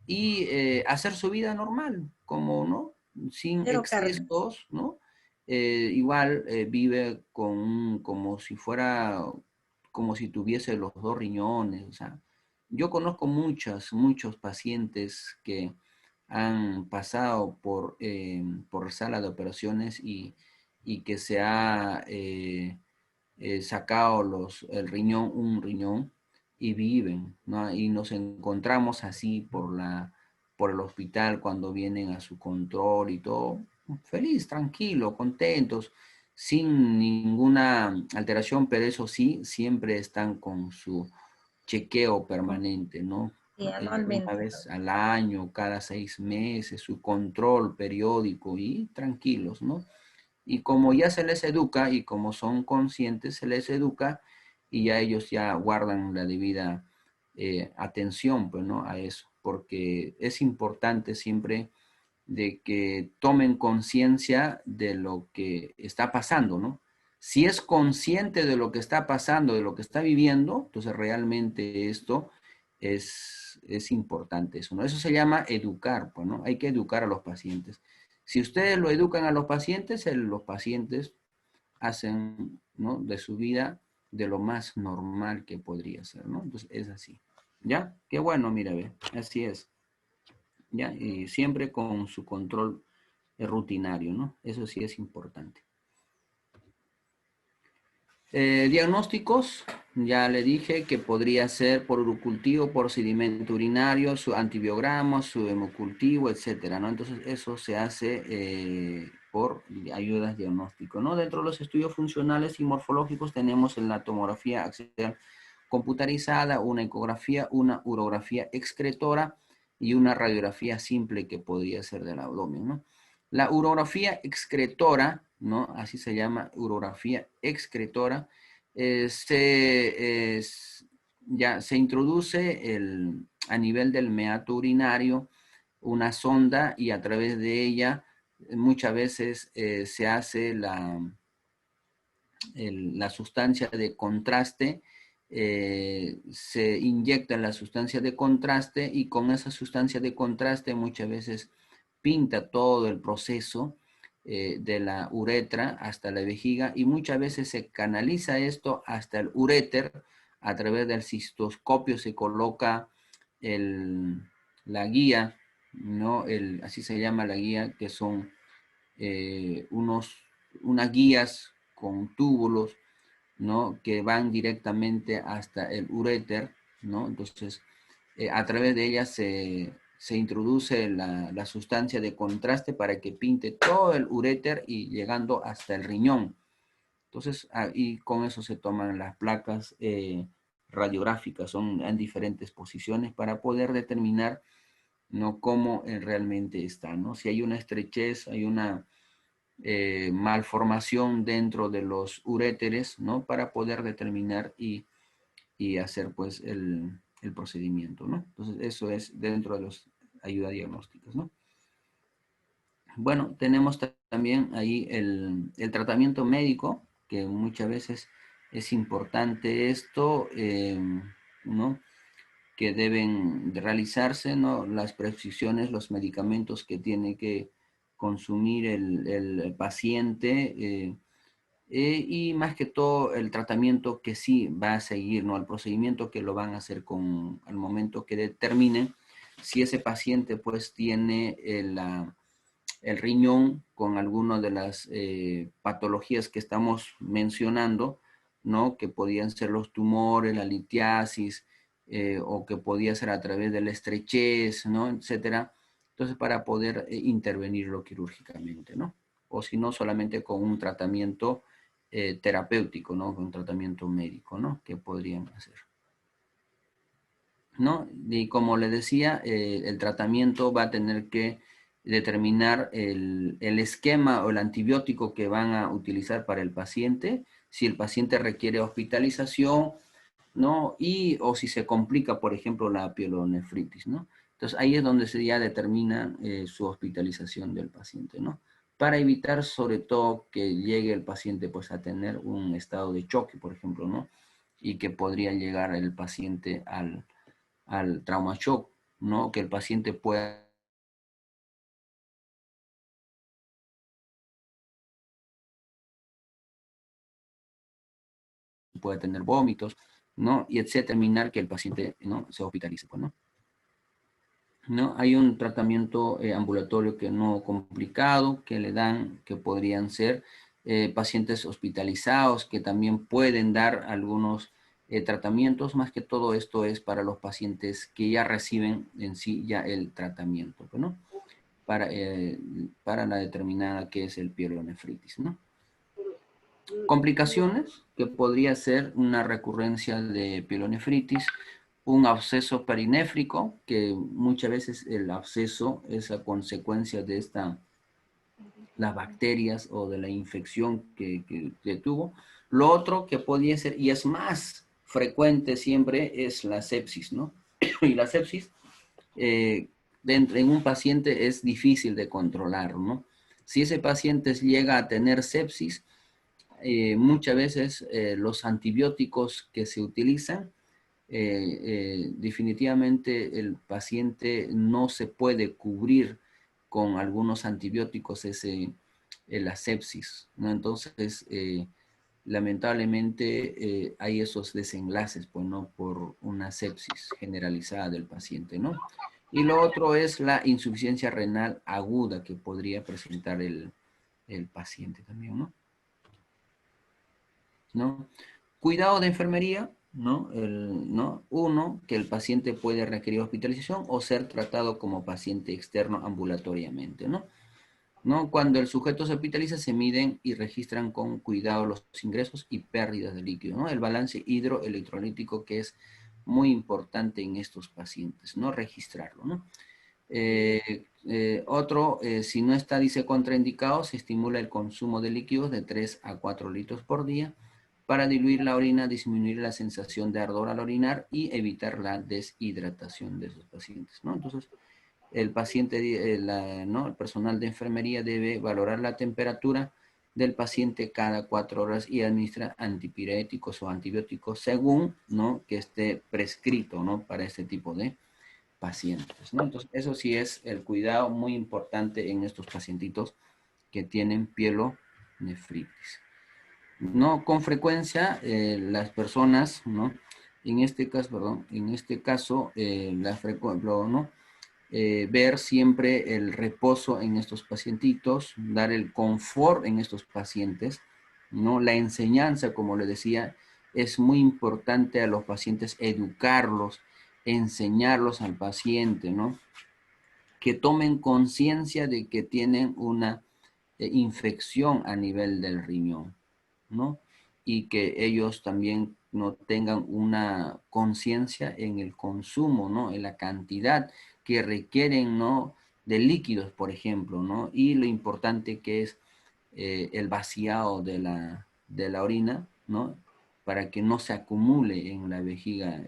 y hacer su vida normal, como, ¿no? Sin cero carne. excesos, ¿no? Igual vive como si fuera, como si tuviese los dos riñones, o sea, yo conozco muchos pacientes que han pasado por sala de operaciones y que se ha sacado un riñón y viven, ¿no? Y nos encontramos así por el hospital cuando vienen a su control y todo, feliz, tranquilo, contentos, sin ninguna alteración, pero eso sí, siempre están con su chequeo permanente, ¿no? Sí, Una anualmente. vez al año, cada 6 meses, su control periódico y tranquilos, ¿no? Y como ya se les educa y como son conscientes, se les educa y ya ellos ya guardan la debida atención, pues, ¿no? A eso, porque es importante siempre de que tomen conciencia de lo que está pasando, ¿no? Si es consciente de lo que está pasando, de lo que está viviendo, entonces realmente esto es importante eso, ¿no? Eso se llama educar, pues, ¿no? Hay que educar a los pacientes. Si ustedes lo educan a los pacientes hacen, ¿no? De su vida de lo más normal que podría ser, ¿no? Entonces es así. ¿Ya? Qué bueno, mira, ve, así es. ¿Ya? Y siempre con su control rutinario, ¿no? Eso sí es importante. Diagnósticos, ya le dije que podría ser por urocultivo, por sedimento urinario, su antibiograma, su hemocultivo, etcétera, ¿no? Entonces eso se hace por ayudas diagnósticas, ¿no? Dentro de los estudios funcionales y morfológicos tenemos en la tomografía axial computarizada, una ecografía, una urografía excretora y una radiografía simple que podría ser del abdomen, ¿no? La urografía excretora, ¿no? Así se llama, urografía excretora, ya se introduce a nivel del meato urinario una sonda y a través de ella muchas veces se hace la sustancia de contraste, se inyecta la sustancia de contraste y con esa sustancia de contraste muchas veces pinta todo el proceso de la uretra hasta la vejiga y muchas veces se canaliza esto hasta el uréter a través del cistoscopio se coloca la guía, ¿no? Así se llama la guía, que son unas guías con túbulos, ¿no? Que van directamente hasta el uréter, ¿no? Entonces, a través de ellas se introduce la sustancia de contraste para que pinte todo el uréter y llegando hasta el riñón. Entonces, y con eso se toman las placas radiográficas, son en diferentes posiciones para poder determinar, ¿no? Cómo realmente está, ¿no? Si hay una estrechez, hay una malformación dentro de los uréteres, ¿no? Para poder determinar y hacer pues el procedimiento, ¿no? Entonces eso es dentro de los ayudas diagnósticas, ¿no? Bueno, tenemos también ahí el tratamiento médico, que muchas veces es importante esto, ¿no? Que deben de realizarse, ¿no? Las prescripciones, los medicamentos que tiene que consumir el paciente y más que todo el tratamiento que sí va a seguir, ¿no? El procedimiento que lo van a hacer al momento que determinen si ese paciente pues tiene el riñón con alguna de las patologías que estamos mencionando, ¿no? Que podían ser los tumores, la litiasis, o que podía ser a través de la estrechez, ¿no? Etcétera. Entonces, para poder intervenirlo quirúrgicamente, ¿no? O si no, solamente con un tratamiento terapéutico, ¿no? Con un tratamiento médico, ¿no? Que podrían hacer, ¿no? Y como le decía, el tratamiento va a tener que determinar el esquema o el antibiótico que van a utilizar para el paciente, si el paciente requiere hospitalización, ¿no? Y, o si se complica, por ejemplo, la pielonefritis, ¿no? Entonces, ahí es donde se ya determina su hospitalización del paciente, ¿no? Para evitar, sobre todo, que llegue el paciente, pues, a tener un estado de choque, por ejemplo, ¿no? Y que podría llegar el paciente al trauma shock, ¿no? Que el paciente pueda tener vómitos, ¿no? Y etcétera, terminar que el paciente, ¿no? Se hospitalice, pues, ¿no? ¿No? Hay un tratamiento ambulatorio que no complicado, que le dan, que podrían ser pacientes hospitalizados, que también pueden dar algunos tratamientos, más que todo esto es para los pacientes que ya reciben en sí ya el tratamiento, ¿no? Para la determinada que es el pielonefritis, ¿no? Complicaciones, que podría ser una recurrencia de pielonefritis, un absceso perinéfrico, que muchas veces el absceso es a consecuencia de las bacterias o de la infección que tuvo. Lo otro que podría ser, y es más frecuente siempre, es la sepsis, ¿no? Y la sepsis en un paciente es difícil de controlar, ¿no? Si ese paciente llega a tener sepsis, muchas veces los antibióticos que se utilizan, definitivamente el paciente no se puede cubrir con algunos antibióticos la sepsis, ¿no? Entonces, lamentablemente hay esos desenlaces, pues, ¿no? Por una sepsis generalizada del paciente, ¿no? Y lo otro es la insuficiencia renal aguda que podría presentar el paciente también, ¿no? ¿No? Cuidado de enfermería, ¿no? ¿no? Uno, que el paciente puede requerir hospitalización o ser tratado como paciente externo ambulatoriamente, ¿no? ¿No? Cuando el sujeto se hospitaliza, se miden y registran con cuidado los ingresos y pérdidas de líquido, ¿no? El balance hidroelectrolítico, que es muy importante en estos pacientes, ¿no? Registrarlo, ¿no? Si no está, dice, contraindicado, se estimula el consumo de líquidos de 3 a 4 litros por día para diluir la orina, disminuir la sensación de ardor al orinar y evitar la deshidratación de esos pacientes, ¿no? Entonces, el paciente, ¿no? El personal de enfermería debe valorar la temperatura del paciente cada 4 horas y administra antipiréticos o antibióticos según, ¿no? Que esté prescrito, ¿no? Para este tipo de pacientes, ¿no? Entonces, eso sí es el cuidado muy importante en estos pacientitos que tienen pielonefritis. No, con frecuencia las personas, ¿no? En este caso, perdón, en este caso, ¿no? Ver siempre el reposo en estos pacientitos, dar el confort en estos pacientes, ¿no? La enseñanza, como le decía, es muy importante a los pacientes educarlos, enseñarlos al paciente, ¿no? Que tomen conciencia de que tienen una infección a nivel del riñón, ¿no? Y que ellos también no tengan una conciencia en el consumo, ¿no? En la cantidad que requieren, ¿no? De líquidos, por ejemplo, ¿no? Y lo importante que es el vaciado de la orina, ¿no? Para que no se acumule en la vejiga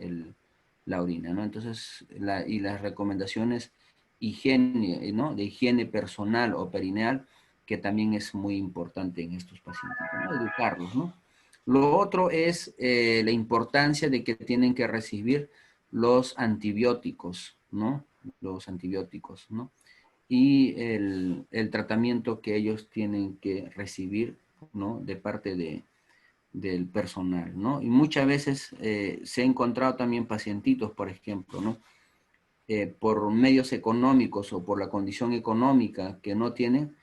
la orina, ¿no? Entonces, y las recomendaciones higiene, ¿no? De higiene personal o perineal, que también es muy importante en estos pacientes, ¿no? Educarlos, ¿no? Lo otro es la importancia de que tienen que recibir los antibióticos, ¿no? Los antibióticos, ¿no? Y el tratamiento que ellos tienen que recibir, ¿no? De parte del personal, ¿no? Y muchas veces se ha encontrado también pacientitos, por ejemplo, ¿no? Por medios económicos o por la condición económica que no tienen,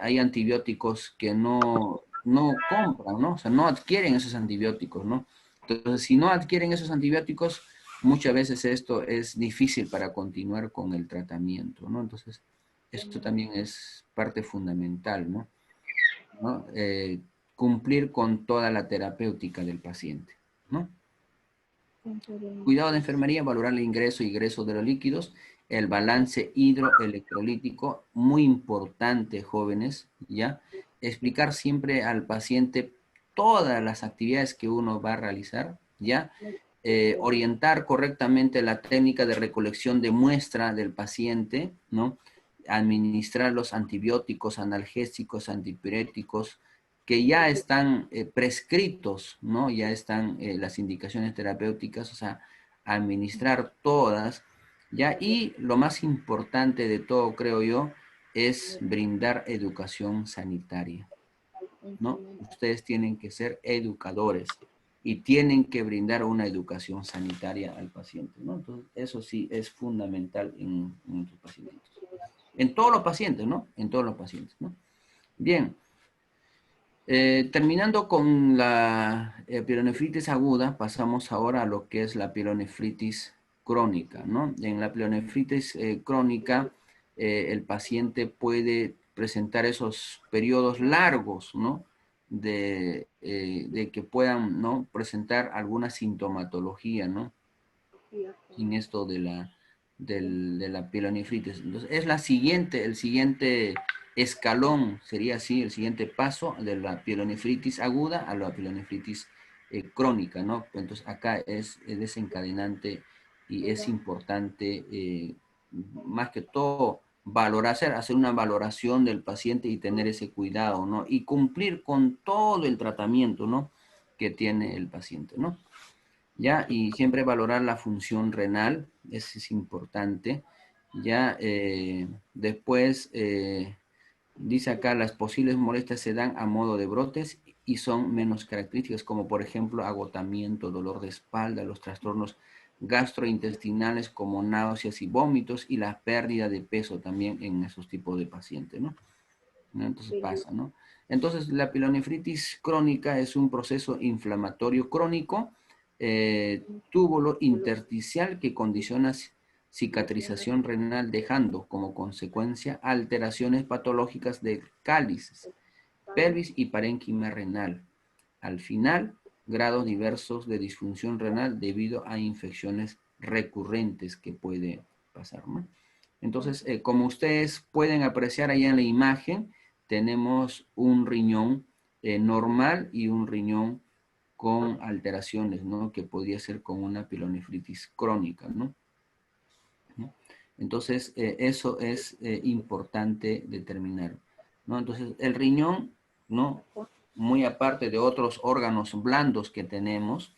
hay antibióticos que no compran, ¿no? O sea, no adquieren esos antibióticos, ¿no? Entonces, si no adquieren esos antibióticos, muchas veces esto es difícil para continuar con el tratamiento, ¿no? Entonces, esto también es parte fundamental, ¿no? ¿No? Cumplir con toda la terapéutica del paciente, ¿no? Cuidado de enfermería, valorar el ingreso y egreso de los líquidos, el balance hidroelectrolítico, muy importante, jóvenes, ¿ya? Explicar siempre al paciente todas las actividades que uno va a realizar, ¿ya? Orientar correctamente la técnica de recolección de muestra del paciente, ¿no? Administrar los antibióticos, analgésicos, antipiréticos, que ya están prescritos, ¿no? Ya están las indicaciones terapéuticas, o sea, administrar todas, ¿ya? Y lo más importante de todo, creo yo, es brindar educación sanitaria, ¿no? Ustedes tienen que ser educadores y tienen que brindar una educación sanitaria al paciente, ¿no? Entonces, eso sí es fundamental en nuestros pacientes. En todos los pacientes, ¿no? En todos los pacientes, ¿no? Bien. Terminando con la pielonefritis aguda, pasamos ahora a lo que es la pielonefritis crónica, ¿no? En la pielonefritis crónica, el paciente puede presentar esos periodos largos, ¿no? De que puedan, ¿no? Presentar alguna sintomatología, ¿no? En esto de la pielonefritis. Entonces, es el siguiente escalón, sería así, el siguiente paso de la pielonefritis aguda a la pielonefritis crónica, ¿no? Entonces, acá es desencadenante y es importante, más que todo, hacer una valoración del paciente y tener ese cuidado, ¿no? Y cumplir con todo el tratamiento, ¿no? Que tiene el paciente, ¿no? ¿Ya? Y siempre valorar la función renal, eso es importante, ¿ya? Después, dice acá, las posibles molestias se dan a modo de brotes y son menos características, como por ejemplo agotamiento, dolor de espalda, los trastornos gastrointestinales como náuseas y vómitos y la pérdida de peso también en esos tipos de pacientes, ¿no? Entonces pasa, ¿no? Entonces la pielonefritis crónica es un proceso inflamatorio crónico, túbulo intersticial que condiciona cicatrización renal dejando como consecuencia alteraciones patológicas de cálices, pelvis y parénquima renal. Al final, grados diversos de disfunción renal debido a infecciones recurrentes que puede pasar, ¿no? Entonces, como ustedes pueden apreciar ahí en la imagen, tenemos un riñón normal y un riñón con alteraciones, ¿no? Que podría ser con una pielonefritis crónica, ¿no? Entonces, eso es importante determinar, ¿no? Entonces, el riñón, ¿no? Muy aparte de otros órganos blandos que tenemos,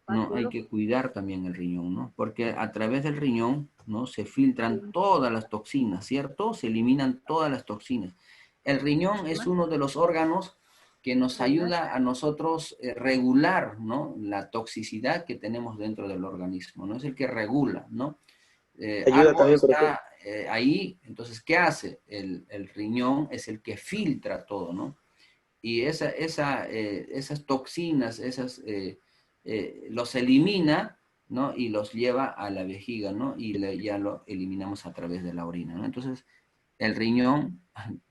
¿no? Hay que cuidar también el riñón, ¿no? Porque a través del riñón, ¿no? Se filtran todas las toxinas, ¿cierto? Se eliminan todas las toxinas. El riñón es uno de los órganos que nos ayuda a nosotros regular, ¿no? La toxicidad que tenemos dentro del organismo, ¿no? Es el que regula, ¿no? Ayuda Algo también, profesor. está ahí, entonces, ¿qué hace? El riñón es el que filtra todo, ¿no? Y esas toxinas, los elimina, ¿no? Y los lleva a la vejiga, ¿no? Y ya lo eliminamos a través de la orina, ¿no? Entonces, el riñón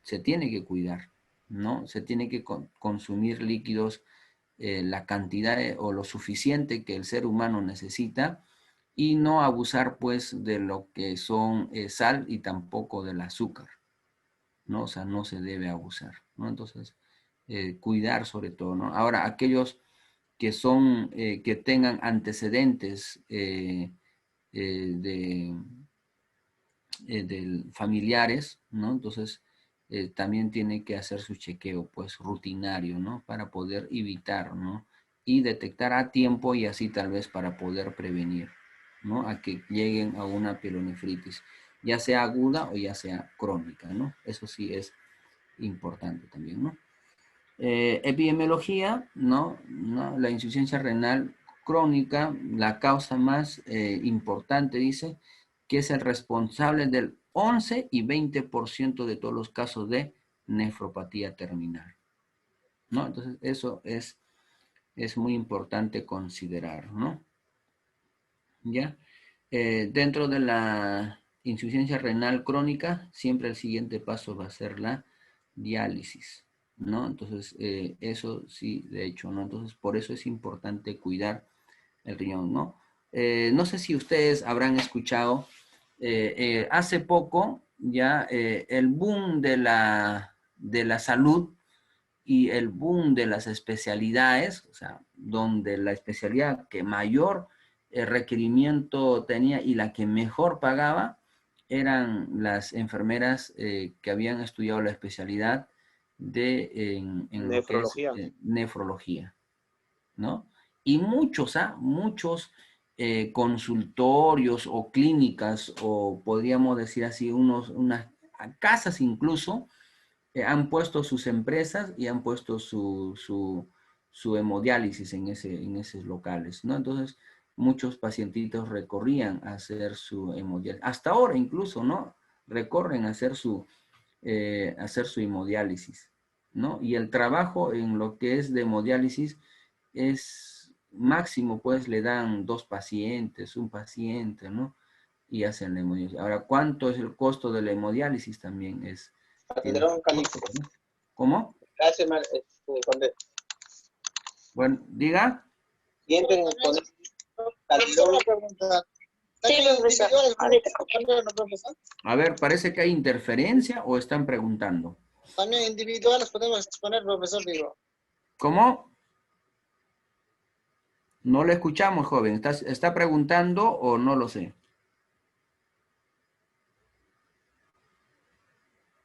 se tiene que cuidar, ¿no? Se tiene que consumir líquidos, la cantidad o lo suficiente que el ser humano necesita y no abusar, pues, de lo que son sal y tampoco del azúcar, ¿no? O sea, no se debe abusar, ¿no? Entonces, cuidar sobre todo, ¿no? Ahora, aquellos que son, que tengan antecedentes de familiares, ¿no? Entonces, también tiene que hacer su chequeo, pues, rutinario, ¿no? Para poder evitar, ¿no? Y detectar a tiempo y así tal vez para poder prevenir, ¿no? A que lleguen a una pielonefritis, ya sea aguda o ya sea crónica, ¿no? Eso sí es importante también, ¿no? Epidemiología, ¿no? ¿no? La insuficiencia renal crónica, la causa más importante, dice, que es el responsable del 11 y 20% de todos los casos de nefropatía terminal, ¿no? Entonces, eso es muy importante considerar, ¿no? ¿ya? Dentro de la insuficiencia renal crónica, siempre el siguiente paso va a ser la diálisis, ¿no? Entonces, eso sí, de hecho, ¿no? Entonces, por eso es importante cuidar el riñón, ¿no? No sé si ustedes habrán escuchado, hace poco ya el boom de la salud y el boom de las especialidades, o sea, donde la especialidad que mayor requerimiento tenía y la que mejor pagaba eran las enfermeras que habían estudiado la especialidad en lo que es Nefrología. nefrología, ¿no? Y muchos, muchos consultorios o clínicas, o podríamos decir así, unas casas incluso, han puesto sus empresas y han puesto su hemodiálisis en esos locales, ¿no? Entonces, muchos pacientitos recorrían a hacer su hemodiálisis. Hasta ahora incluso, ¿no? Recorren a hacer su hemodiálisis, ¿no? Y el trabajo en lo que es de hemodiálisis es máximo, pues le dan 2 pacientes, un paciente, ¿no? Y hacen la hemodiálisis. Ahora, ¿cuánto es el costo de la hemodiálisis? También tiene Calderón su Calixto. costo, ¿no? ¿Cómo? Gracias, Conde. Bueno, diga. Siguiente con Calderón. Una pregunta. Sí, profesor. Ahorita. ¿No, profesor? A ver, parece que hay interferencia o están preguntando. También individuales podemos exponer, profesor, digo. ¿Cómo? No le escuchamos, joven. ¿Está preguntando o no lo sé?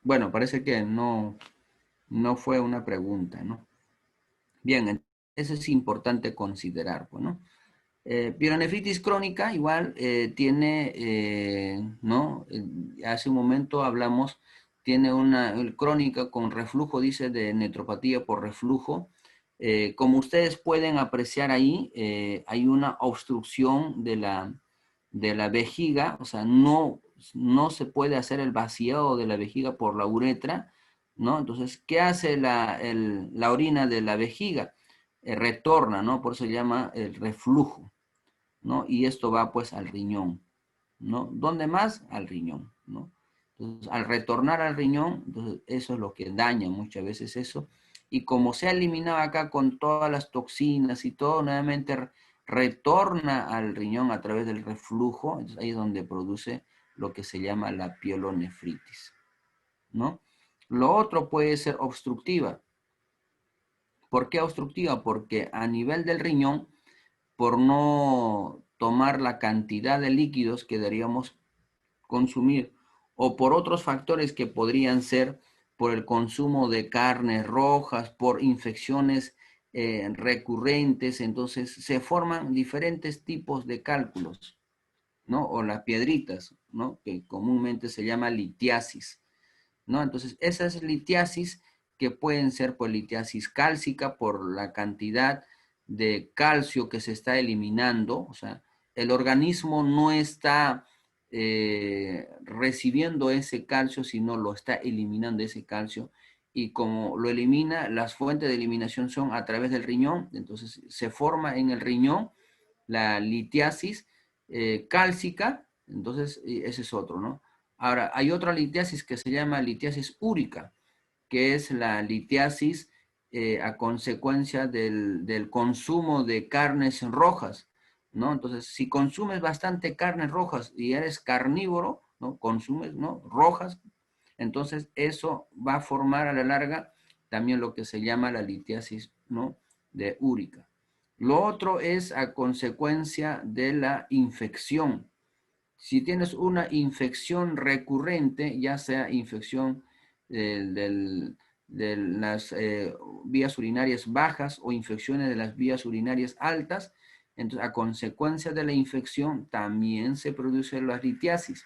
Bueno, parece que no fue una pregunta, ¿no? Bien, eso es importante considerar, pues, ¿no? Pielonefritis crónica igual tiene, ¿no? Hace un momento hablamos, tiene una crónica con reflujo, dice, de netropatía por reflujo. Como ustedes pueden apreciar ahí, hay una obstrucción de la vejiga, o sea, no se puede hacer el vaciado de la vejiga por la uretra, ¿no? Entonces, ¿qué hace la orina de la vejiga? Retorna, ¿no? Por eso se llama el reflujo, ¿no? Y esto va pues al riñón, ¿no? ¿Dónde más? Al riñón, ¿no? Entonces, al retornar al riñón, entonces eso es lo que daña muchas veces eso. Y como se ha eliminado acá con todas las toxinas y todo, nuevamente retorna al riñón a través del reflujo, entonces ahí es donde produce lo que se llama la pielonefritis, ¿no? Lo otro puede ser obstructiva. ¿Por qué obstructiva? Porque a nivel del riñón, por no tomar la cantidad de líquidos que deberíamos consumir, o por otros factores que podrían ser por el consumo de carnes rojas, por infecciones recurrentes, entonces se forman diferentes tipos de cálculos, ¿no? O las piedritas, ¿no? Que comúnmente se llama litiasis, ¿no? Entonces, esas litiasis que pueden ser por litiasis cálcica, por la cantidad de calcio que se está eliminando, o sea, el organismo no está recibiendo ese calcio, sino lo está eliminando ese calcio, y como lo elimina, las fuentes de eliminación son a través del riñón, entonces se forma en el riñón la litiasis cálcica, entonces ese es otro, ¿no? Ahora, hay otra litiasis que se llama litiasis úrica, que es la litiasis a consecuencia del consumo de carnes rojas, ¿no? Entonces, si consumes bastante carnes rojas y eres carnívoro, ¿no? Consumes, ¿no? Rojas, entonces eso va a formar a la larga también lo que se llama la litiasis, ¿no? De úrica. Lo otro es a consecuencia de la infección. Si tienes una infección recurrente, ya sea infección de las vías urinarias bajas o infecciones de las vías urinarias altas, entonces a consecuencia de la infección también se produce la litiasis,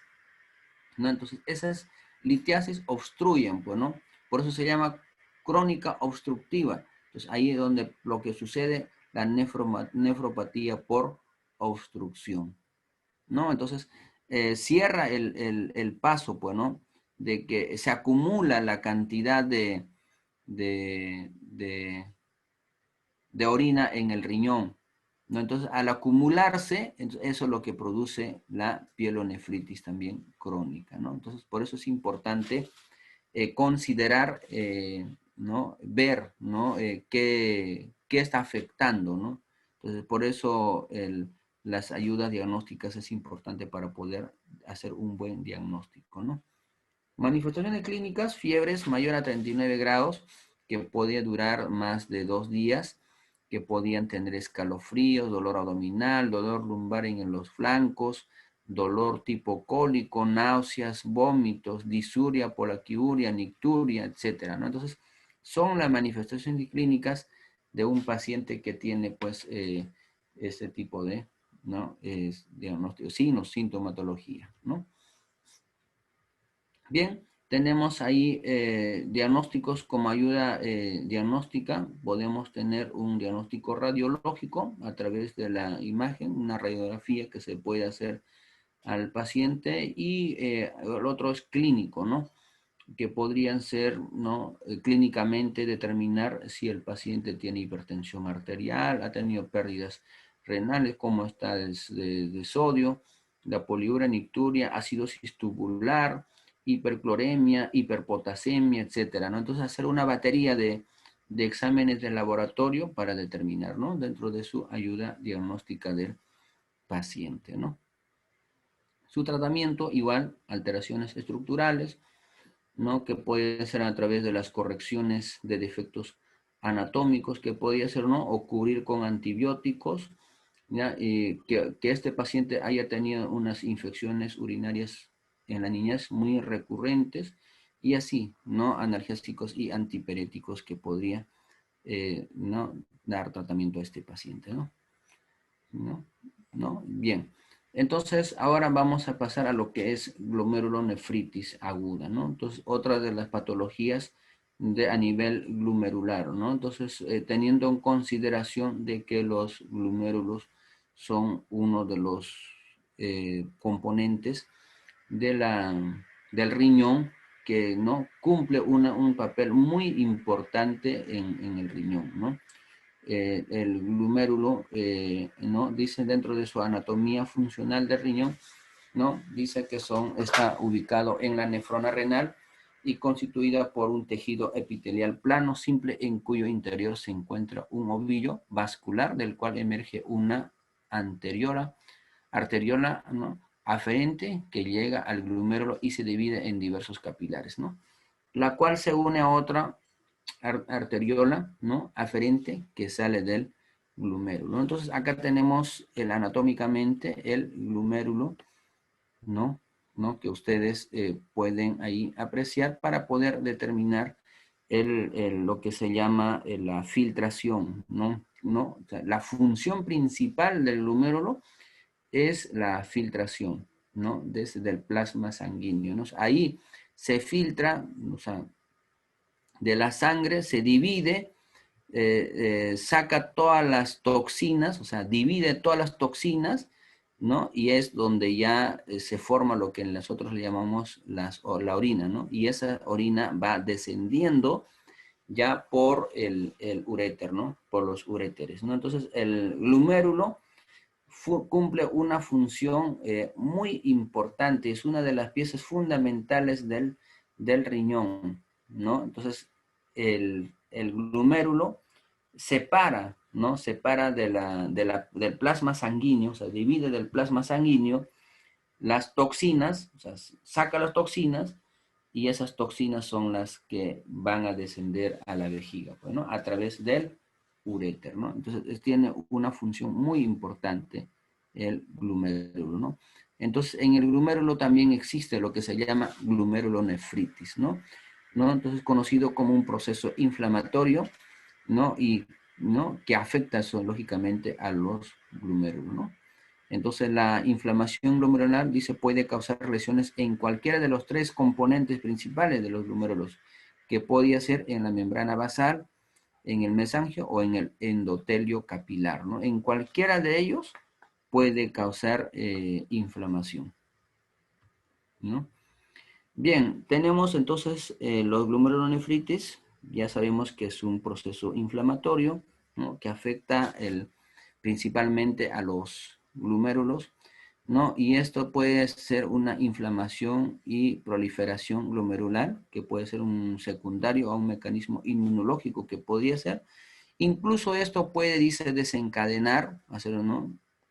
¿no? Entonces esas litiasis obstruyen, pues, ¿no? Por eso se llama crónica obstructiva. Entonces ahí es donde lo que sucede, la nefropatía por obstrucción, ¿no? Entonces, cierra el paso, pues, ¿no? De que se acumula la cantidad de, de orina en el riñón, ¿no? Entonces, al acumularse, eso es lo que produce la pielonefritis también crónica, ¿no? Entonces, por eso es importante considerar, ¿no? Ver, ¿no? Qué está afectando, ¿no? Entonces, por eso las ayudas diagnósticas es importante para poder hacer un buen diagnóstico, ¿no? Manifestaciones clínicas, fiebres mayor a 39 grados, que podía durar más de 2 días, que podían tener escalofríos, dolor abdominal, dolor lumbar en los flancos, dolor tipo cólico, náuseas, vómitos, disuria, polaquiuria, nicturia, etcétera, ¿no? Entonces, son las manifestaciones clínicas de un paciente que tiene, pues, este tipo de, ¿no? Diagnóstico, signos, sintomatología, ¿no? Bien, tenemos ahí diagnósticos como ayuda diagnóstica. Podemos tener un diagnóstico radiológico a través de la imagen, una radiografía que se puede hacer al paciente, y el otro es clínico, ¿no? Que podrían ser, ¿no? Clínicamente determinar si el paciente tiene hipertensión arterial, ha tenido pérdidas renales, como está de sodio, la poliuria, nicturia, acidosis tubular, hipercloremia, hiperpotasemia, etcétera, ¿no? Entonces, hacer una batería de exámenes de laboratorio para determinar, ¿no? Dentro de su ayuda diagnóstica del paciente, ¿no? Su tratamiento, igual, alteraciones estructurales, ¿no? Que puede ser a través de las correcciones de defectos anatómicos, que podría ser, ¿no? O cubrir con antibióticos, ¿ya? Que este paciente haya tenido unas infecciones urinarias en la niñez muy recurrentes, y así, ¿no? Analgésicos y antipiréticos que podría, ¿no? Dar tratamiento a este paciente, ¿no? ¿No? ¿No? Bien. Entonces, ahora vamos a pasar a lo que es glomerulonefritis aguda, ¿no? Entonces, otra de las patologías a nivel glomerular, ¿no? Entonces, teniendo en consideración de que los glomérulos son uno de los componentes del riñón, que, ¿no? Cumple un papel muy importante en el riñón, ¿no? El glomérulo, ¿no? Dice dentro de su anatomía funcional del riñón, ¿no? Dice que está ubicado en la nefrona renal y constituida por un tejido epitelial plano simple, en cuyo interior se encuentra un ovillo vascular del cual emerge una arteriola, ¿no? Aferente, que llega al glomérulo y se divide en diversos capilares, ¿no? La cual se une a otra arteriola, ¿no? Aferente, que sale del glomérulo. Entonces, acá tenemos anatómicamente el glomérulo, ¿no? Que ustedes pueden ahí apreciar para poder determinar lo que se llama la filtración, ¿no? O sea, la función principal del glomérulo es la filtración, ¿no? Desde el plasma sanguíneo, ¿no? Ahí se filtra, o sea, de la sangre, se divide, saca todas las toxinas, o sea, divide todas las toxinas, ¿no? Y es donde ya se forma lo que nosotros le llamamos la orina, ¿no? Y esa orina va descendiendo ya por el uréter, ¿no? Por los uréteres, ¿no? Entonces, el glomérulo cumple una función muy importante, es una de las piezas fundamentales del riñón, ¿no? Entonces, el glomérulo separa, ¿no? Separa del plasma sanguíneo, o sea, divide del plasma sanguíneo las toxinas, o sea, saca las toxinas, y esas toxinas son las que van a descender a la vejiga, pues, ¿no? A través del uréter, ¿no? Entonces, tiene una función muy importante el glomérulo, ¿no? Entonces, en el glomérulo también existe lo que se llama glomerulonefritis, ¿no? Entonces, conocido como un proceso inflamatorio, ¿no? Y, ¿no? Que afecta lógicamente a los glomérulos, ¿no? Entonces, la inflamación glomerular, dice, puede causar lesiones en cualquiera de los 3 componentes principales de los glomérulos, que podía ser en la membrana basal, en el mesangio o en el endotelio capilar, ¿no? En cualquiera de ellos puede causar inflamación, ¿no? Bien, tenemos entonces los glomerulonefritis. Ya sabemos que es un proceso inflamatorio, ¿no? Que afecta principalmente a los glomérulos, ¿no? Y esto puede ser una inflamación y proliferación glomerular, que puede ser un secundario a un mecanismo inmunológico que podría ser. Incluso esto puede, dice, desencadenar, hacerlo,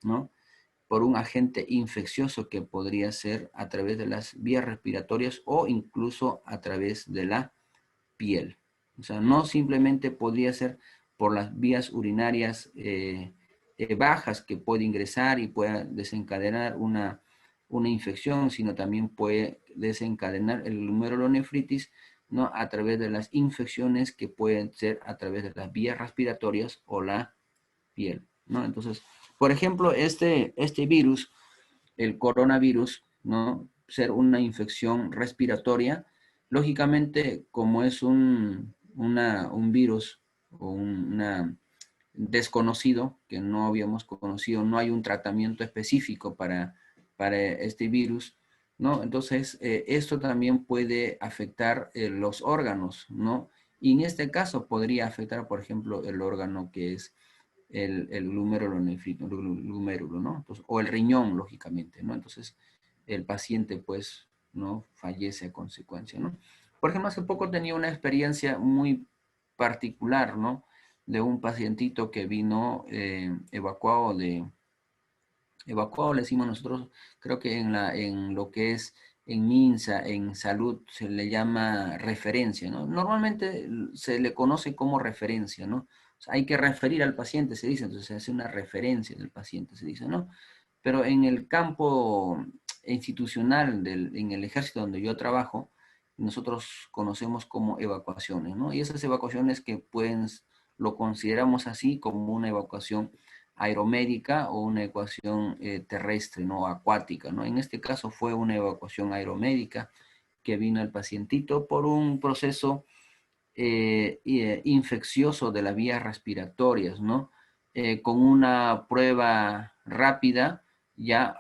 ¿no? Por un agente infeccioso que podría ser a través de las vías respiratorias o incluso a través de la piel. O sea, no simplemente podría ser por las vías urinarias bajas que puede ingresar y pueda desencadenar una infección, sino también puede desencadenar el glomerulonefritis, ¿no? A través de las infecciones que pueden ser a través de las vías respiratorias o la piel, ¿no? Entonces, por ejemplo, este virus, el coronavirus, ¿no? Ser una infección respiratoria, lógicamente, como es un virus o una desconocido que no habíamos conocido, no hay un tratamiento específico para este virus, ¿no? Entonces, esto también puede afectar los órganos, ¿no? Y en este caso podría afectar, por ejemplo, el órgano que es el glomérulo, ¿no? Entonces, o el riñón, lógicamente, ¿no? Entonces, el paciente, pues, ¿no? Fallece a consecuencia, ¿no? Por ejemplo, hace poco tenía una experiencia muy particular, ¿no? De un pacientito que vino evacuado le decimos nosotros, creo que en lo que es en MINSA, en salud, se le llama referencia, ¿no? Normalmente se le conoce como referencia, ¿no? O sea, hay que referir al paciente, se dice, entonces se hace una referencia del paciente, se dice, ¿no? Pero en el campo institucional, en el ejército donde yo trabajo, nosotros conocemos como evacuaciones, ¿no? Y esas evacuaciones que pueden, lo consideramos así como una evacuación aeromédica o una evacuación terrestre, ¿no? Acuática, ¿no? En este caso fue una evacuación aeromédica que vino el pacientito por un proceso infeccioso de las vías respiratorias, ¿no? Con una prueba rápida ya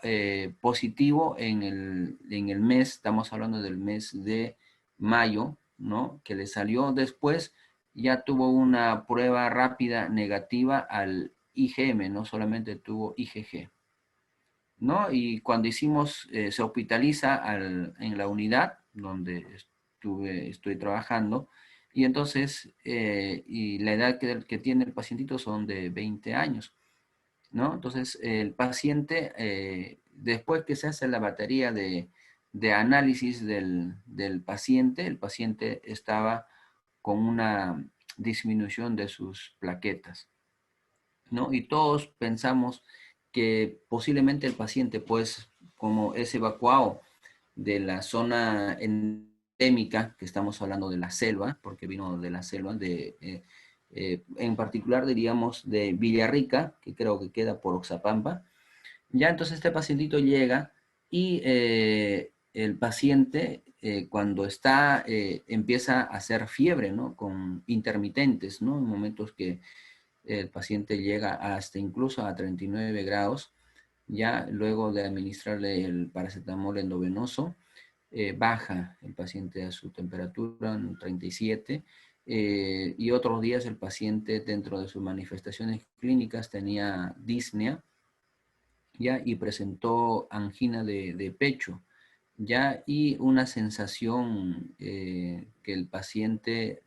positivo en el mes, estamos hablando del mes de mayo, ¿no? Que le salió después, ya tuvo una prueba rápida negativa al IgM, no solamente tuvo IgG, ¿no? Y cuando hicimos, se hospitaliza en la unidad donde estoy trabajando, y entonces, y la edad que tiene el pacientito son de 20 años, ¿no? Entonces, el paciente, después que se hace la batería de análisis del paciente, el paciente estaba con una disminución de sus plaquetas, ¿no? Y todos pensamos que posiblemente el paciente, pues, como es evacuado de la zona endémica, que estamos hablando de la selva, porque vino de la selva, en particular diríamos de Villarrica, que creo que queda por Oxapampa, ya entonces este pacientito llega y el paciente cuando empieza a hacer fiebre, ¿no? Con intermitentes, ¿no? En momentos que el paciente llega hasta incluso a 39 grados, ya luego de administrarle el paracetamol endovenoso, baja el paciente a su temperatura en 37, y otros días el paciente dentro de sus manifestaciones clínicas tenía disnea, ya, y presentó angina de pecho, ya, y una sensación que el paciente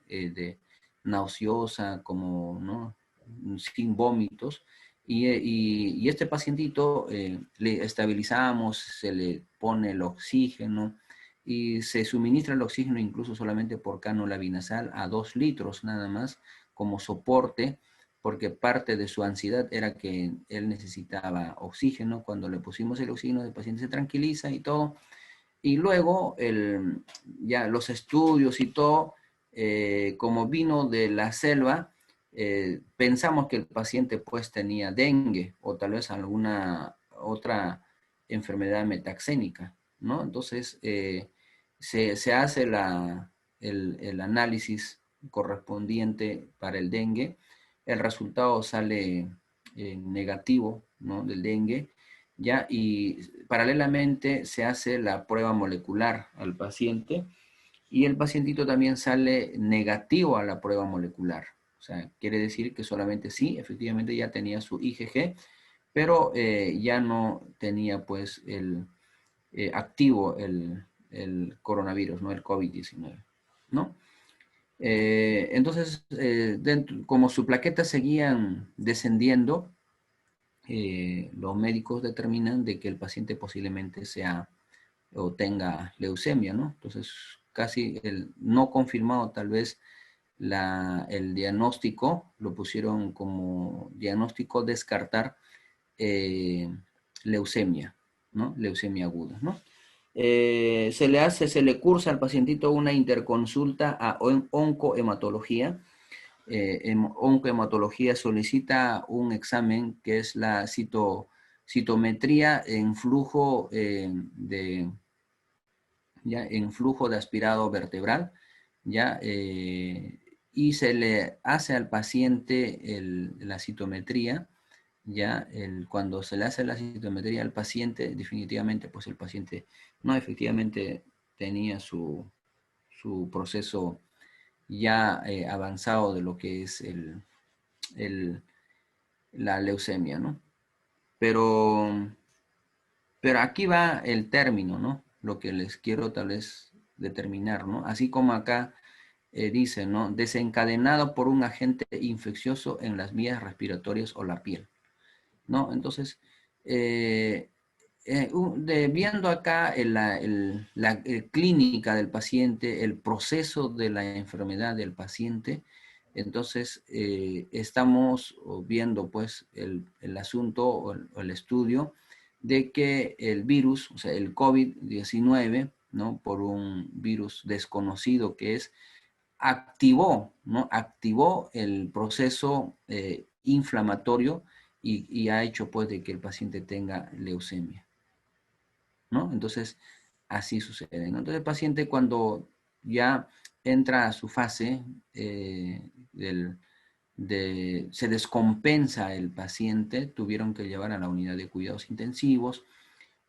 nauseosa, como, ¿no? Sin vómitos, y este pacientito le estabilizamos, se le pone el oxígeno, y se suministra el oxígeno incluso solamente por cánula binasal a 2 litros nada más, como soporte, porque parte de su ansiedad era que él necesitaba oxígeno. Cuando le pusimos el oxígeno, el paciente se tranquiliza y todo. Y luego ya los estudios y todo, como vino de la selva, pensamos que el paciente pues tenía dengue o tal vez alguna otra enfermedad metaxénica, ¿no? Entonces se hace el análisis correspondiente para el dengue, el resultado sale negativo, ¿no? Del dengue, ya, y paralelamente se hace la prueba molecular al paciente y el pacientito también sale negativo a la prueba molecular. O sea, quiere decir que solamente sí, efectivamente ya tenía su IgG, pero ya no tenía pues activo el coronavirus, ¿no? El COVID-19, ¿no? Entonces, como su plaqueta seguían descendiendo, los médicos determinan de que el paciente posiblemente sea o tenga leucemia, ¿no? Entonces, casi el no confirmado, tal vez el diagnóstico lo pusieron como diagnóstico descartar leucemia, ¿no? Leucemia aguda, ¿no? Se le cursa al pacientito una interconsulta a oncohematología. En oncohematología solicita un examen que es la citometría en flujo en flujo de aspirado vertebral, ya, y se le hace al paciente la citometría, ya, cuando se le hace la citometría al paciente, definitivamente, pues el paciente no efectivamente tenía su proceso ya avanzado de lo que es la leucemia, ¿no? Pero aquí va el término, ¿no? Lo que les quiero tal vez determinar, ¿no? Así como acá dice, ¿no? Desencadenado por un agente infeccioso en las vías respiratorias o la piel, ¿no? Entonces, viendo acá la clínica del paciente, el proceso de la enfermedad del paciente, entonces estamos viendo pues el asunto o el estudio de que el virus, o sea, el COVID-19, ¿no? Por un virus desconocido que es, activó, ¿no? Activó el proceso inflamatorio y ha hecho pues de que el paciente tenga leucemia, ¿no? Entonces, así sucede, ¿no? Entonces el paciente cuando ya entra a su fase se descompensa el paciente, tuvieron que llevar a la unidad de cuidados intensivos.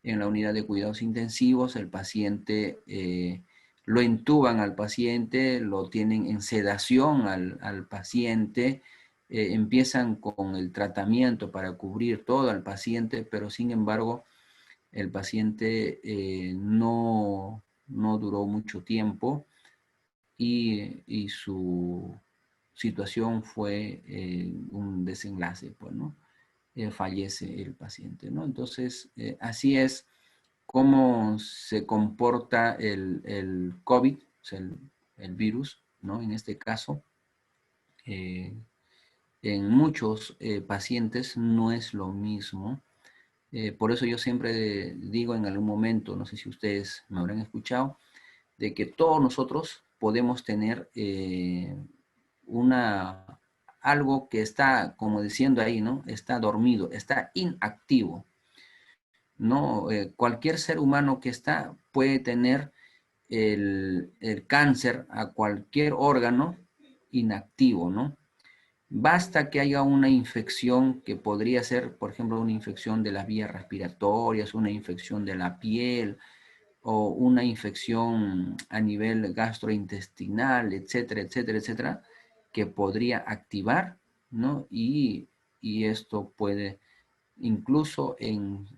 En la unidad de cuidados intensivos el paciente, lo intuban al paciente, lo tienen en sedación al paciente, empiezan con el tratamiento para cubrir todo al paciente, pero sin embargo el paciente no duró mucho tiempo y su situación fue un desenlace, pues, ¿no? Fallece el paciente, ¿no? Entonces, así es cómo se comporta el COVID, o sea, el virus, ¿no? En este caso, en muchos pacientes no es lo mismo. Por eso yo siempre digo en algún momento, no sé si ustedes me habrán escuchado, de que todos nosotros podemos tener algo que está, como diciendo ahí, ¿no? Está dormido, está inactivo, ¿no? Cualquier ser humano que está puede tener el cáncer a cualquier órgano inactivo, ¿no? Basta que haya una infección que podría ser, por ejemplo, una infección de las vías respiratorias, una infección de la piel o una infección a nivel gastrointestinal, etcétera, etcétera, etcétera, que podría activar, ¿no? Y esto puede incluso en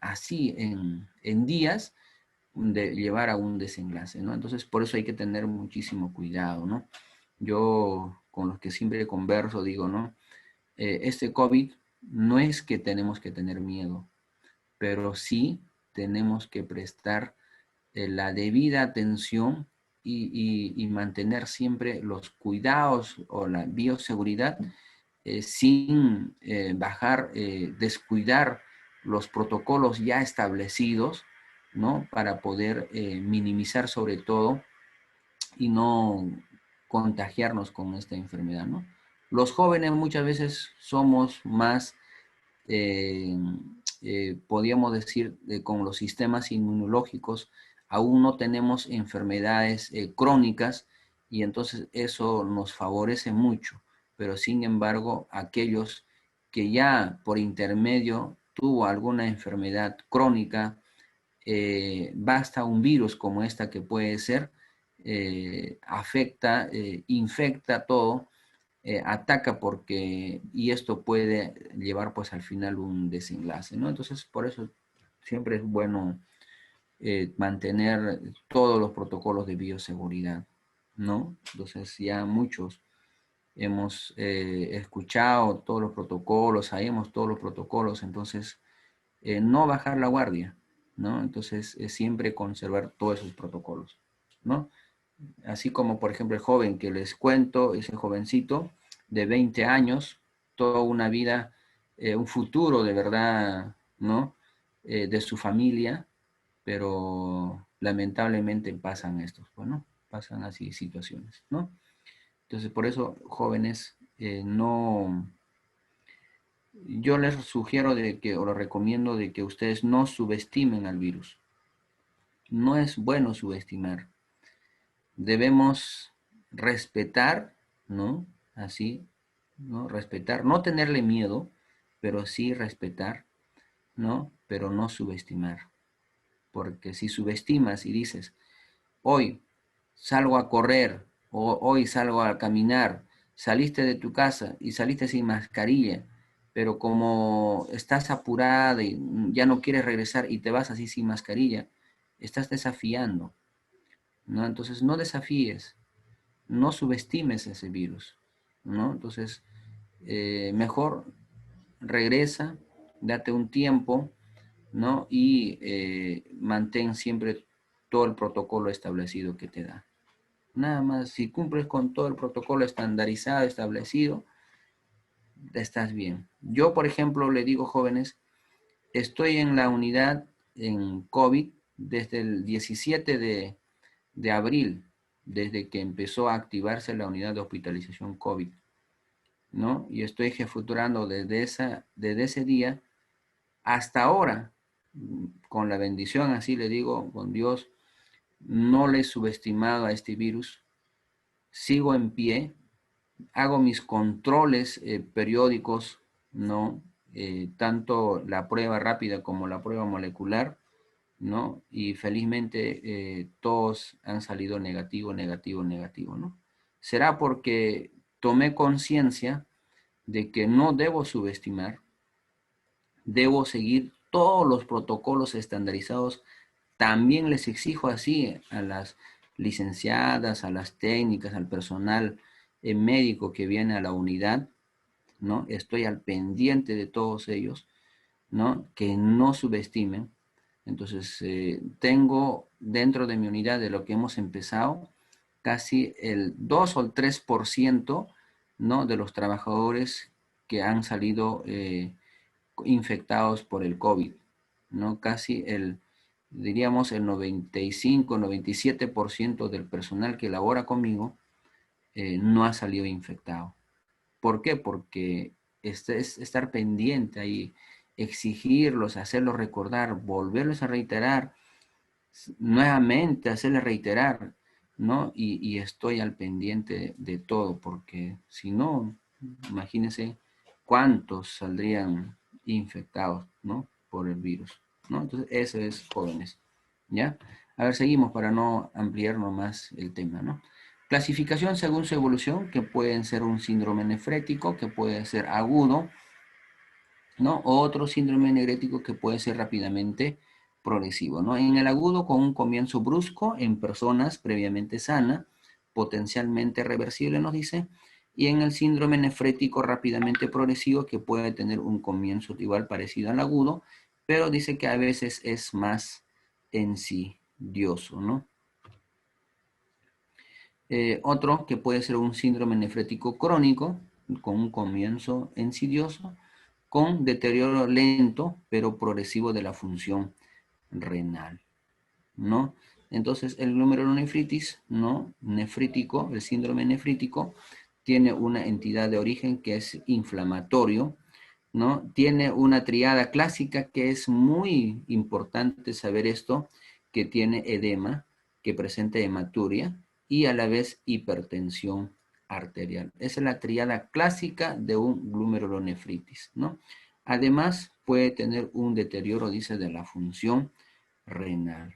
días de llevar a un desenlace, ¿no? Entonces, por eso hay que tener muchísimo cuidado, ¿no? Yo con los que siempre converso digo, ¿no? Este COVID no es que tenemos que tener miedo, pero sí tenemos que prestar la debida atención y mantener siempre los cuidados o la bioseguridad sin descuidar los protocolos ya establecidos, ¿no? Para poder minimizar sobre todo y no contagiarnos con esta enfermedad, ¿no? Los jóvenes muchas veces somos más, eh, podríamos decir, con los sistemas inmunológicos, aún no tenemos enfermedades crónicas y entonces eso nos favorece mucho, pero sin embargo, aquellos que ya por intermedio tuvo alguna enfermedad crónica, basta un virus como esta que puede ser, afecta, infecta todo, ataca y esto puede llevar pues al final un desenlace, ¿no? Entonces por eso siempre es bueno mantener todos los protocolos de bioseguridad, ¿no? Entonces ya muchos hemos escuchado todos los protocolos, sabemos todos los protocolos, entonces no bajar la guardia, ¿no? Entonces siempre conservar todos esos protocolos, ¿no? Así como por ejemplo el joven que les cuento, ese jovencito de 20 años, toda una vida, un futuro de verdad, ¿no? De su familia, pero lamentablemente pasan estos, pues, ¿no? Pasan así situaciones, ¿no? Entonces, por eso, jóvenes, yo les sugiero o les recomiendo de que ustedes no subestimen al virus. No es bueno subestimar. Debemos respetar, ¿no? Así, ¿no? Respetar, no tenerle miedo, pero sí respetar, ¿no? Pero no subestimar. Porque si subestimas y dices, hoy salgo a correr o hoy salgo a caminar, saliste de tu casa y saliste sin mascarilla, pero como estás apurada y ya no quieres regresar y te vas así sin mascarilla, estás desafiando, ¿no? Entonces no desafíes, no subestimes ese virus, ¿no? Entonces, mejor regresa, date un tiempo, ¿no? Y mantén siempre todo el protocolo establecido que te da. Nada más, si cumples con todo el protocolo estandarizado, establecido, estás bien. Yo, por ejemplo, le digo, jóvenes, estoy en la unidad en COVID desde el 17 de abril, desde que empezó a activarse la unidad de hospitalización COVID, ¿no? Y estoy jefuturando desde ese día hasta ahora, con la bendición, así le digo, con Dios, no le he subestimado a este virus, sigo en pie, hago mis controles periódicos, ¿no? Tanto la prueba rápida como la prueba molecular, ¿no? Y felizmente todos han salido negativo, negativo, negativo, ¿no? Será porque tomé conciencia de que no debo subestimar, debo seguir todos los protocolos estandarizados. También les exijo así a las licenciadas, a las técnicas, al personal médico que viene a la unidad, ¿no? Estoy al pendiente de todos ellos, ¿no? Que no subestimen. Entonces, tengo dentro de mi unidad de lo que hemos empezado, casi el 2 o el 3%, ¿no? De los trabajadores que han salido infectados por el COVID, ¿no? Casi diríamos el 95, 97% del personal que labora conmigo no ha salido infectado. ¿Por qué? Porque es estar pendiente ahí, exigirlos, hacerlos recordar, volverlos a reiterar, nuevamente hacerles reiterar, ¿no? Y estoy al pendiente de todo, porque si no, imagínense cuántos saldrían infectados, ¿no? Por el virus, ¿no? Entonces, eso es, jóvenes, ¿ya? A ver, seguimos para no ampliarnos más el tema, ¿no? Clasificación según su evolución, que pueden ser un síndrome nefrético, que puede ser agudo, ¿no? O otro síndrome nefrético que puede ser rápidamente progresivo, ¿no? En el agudo, con un comienzo brusco en personas previamente sanas, potencialmente reversible, nos dice, y en el síndrome nefrético rápidamente progresivo, que puede tener un comienzo igual parecido al agudo, pero dice que a veces es más insidioso, ¿no? Otro que puede ser un síndrome nefrético crónico, con un comienzo insidioso, con deterioro lento pero progresivo de la función renal, ¿no? Entonces, el glomerulonefritis, ¿no? Nefrítico, el síndrome nefrítico, tiene una entidad de origen que es inflamatorio, ¿no? Tiene una triada clásica que es muy importante saber esto, que tiene edema, que presenta hematuria y a la vez hipertensión arterial. Esa es la triada clásica de un glomerulonefritis, ¿no? Además, puede tener un deterioro, dice, de la función renal,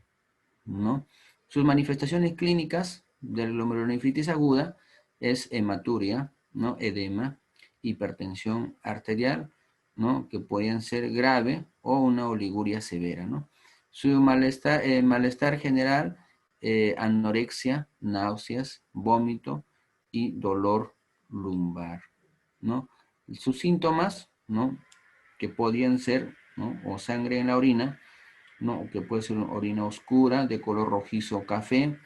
¿no? Sus manifestaciones clínicas de la glomerulonefritis aguda es hematuria, ¿no? Edema, hipertensión arterial, ¿no? Que pueden ser grave o una oliguria severa, ¿no? Su malestar general, anorexia, náuseas, vómito y dolor lumbar, ¿no? Sus síntomas, ¿no? Que podían ser, ¿no? O sangre en la orina, ¿no? Que puede ser una orina oscura de color rojizo o café,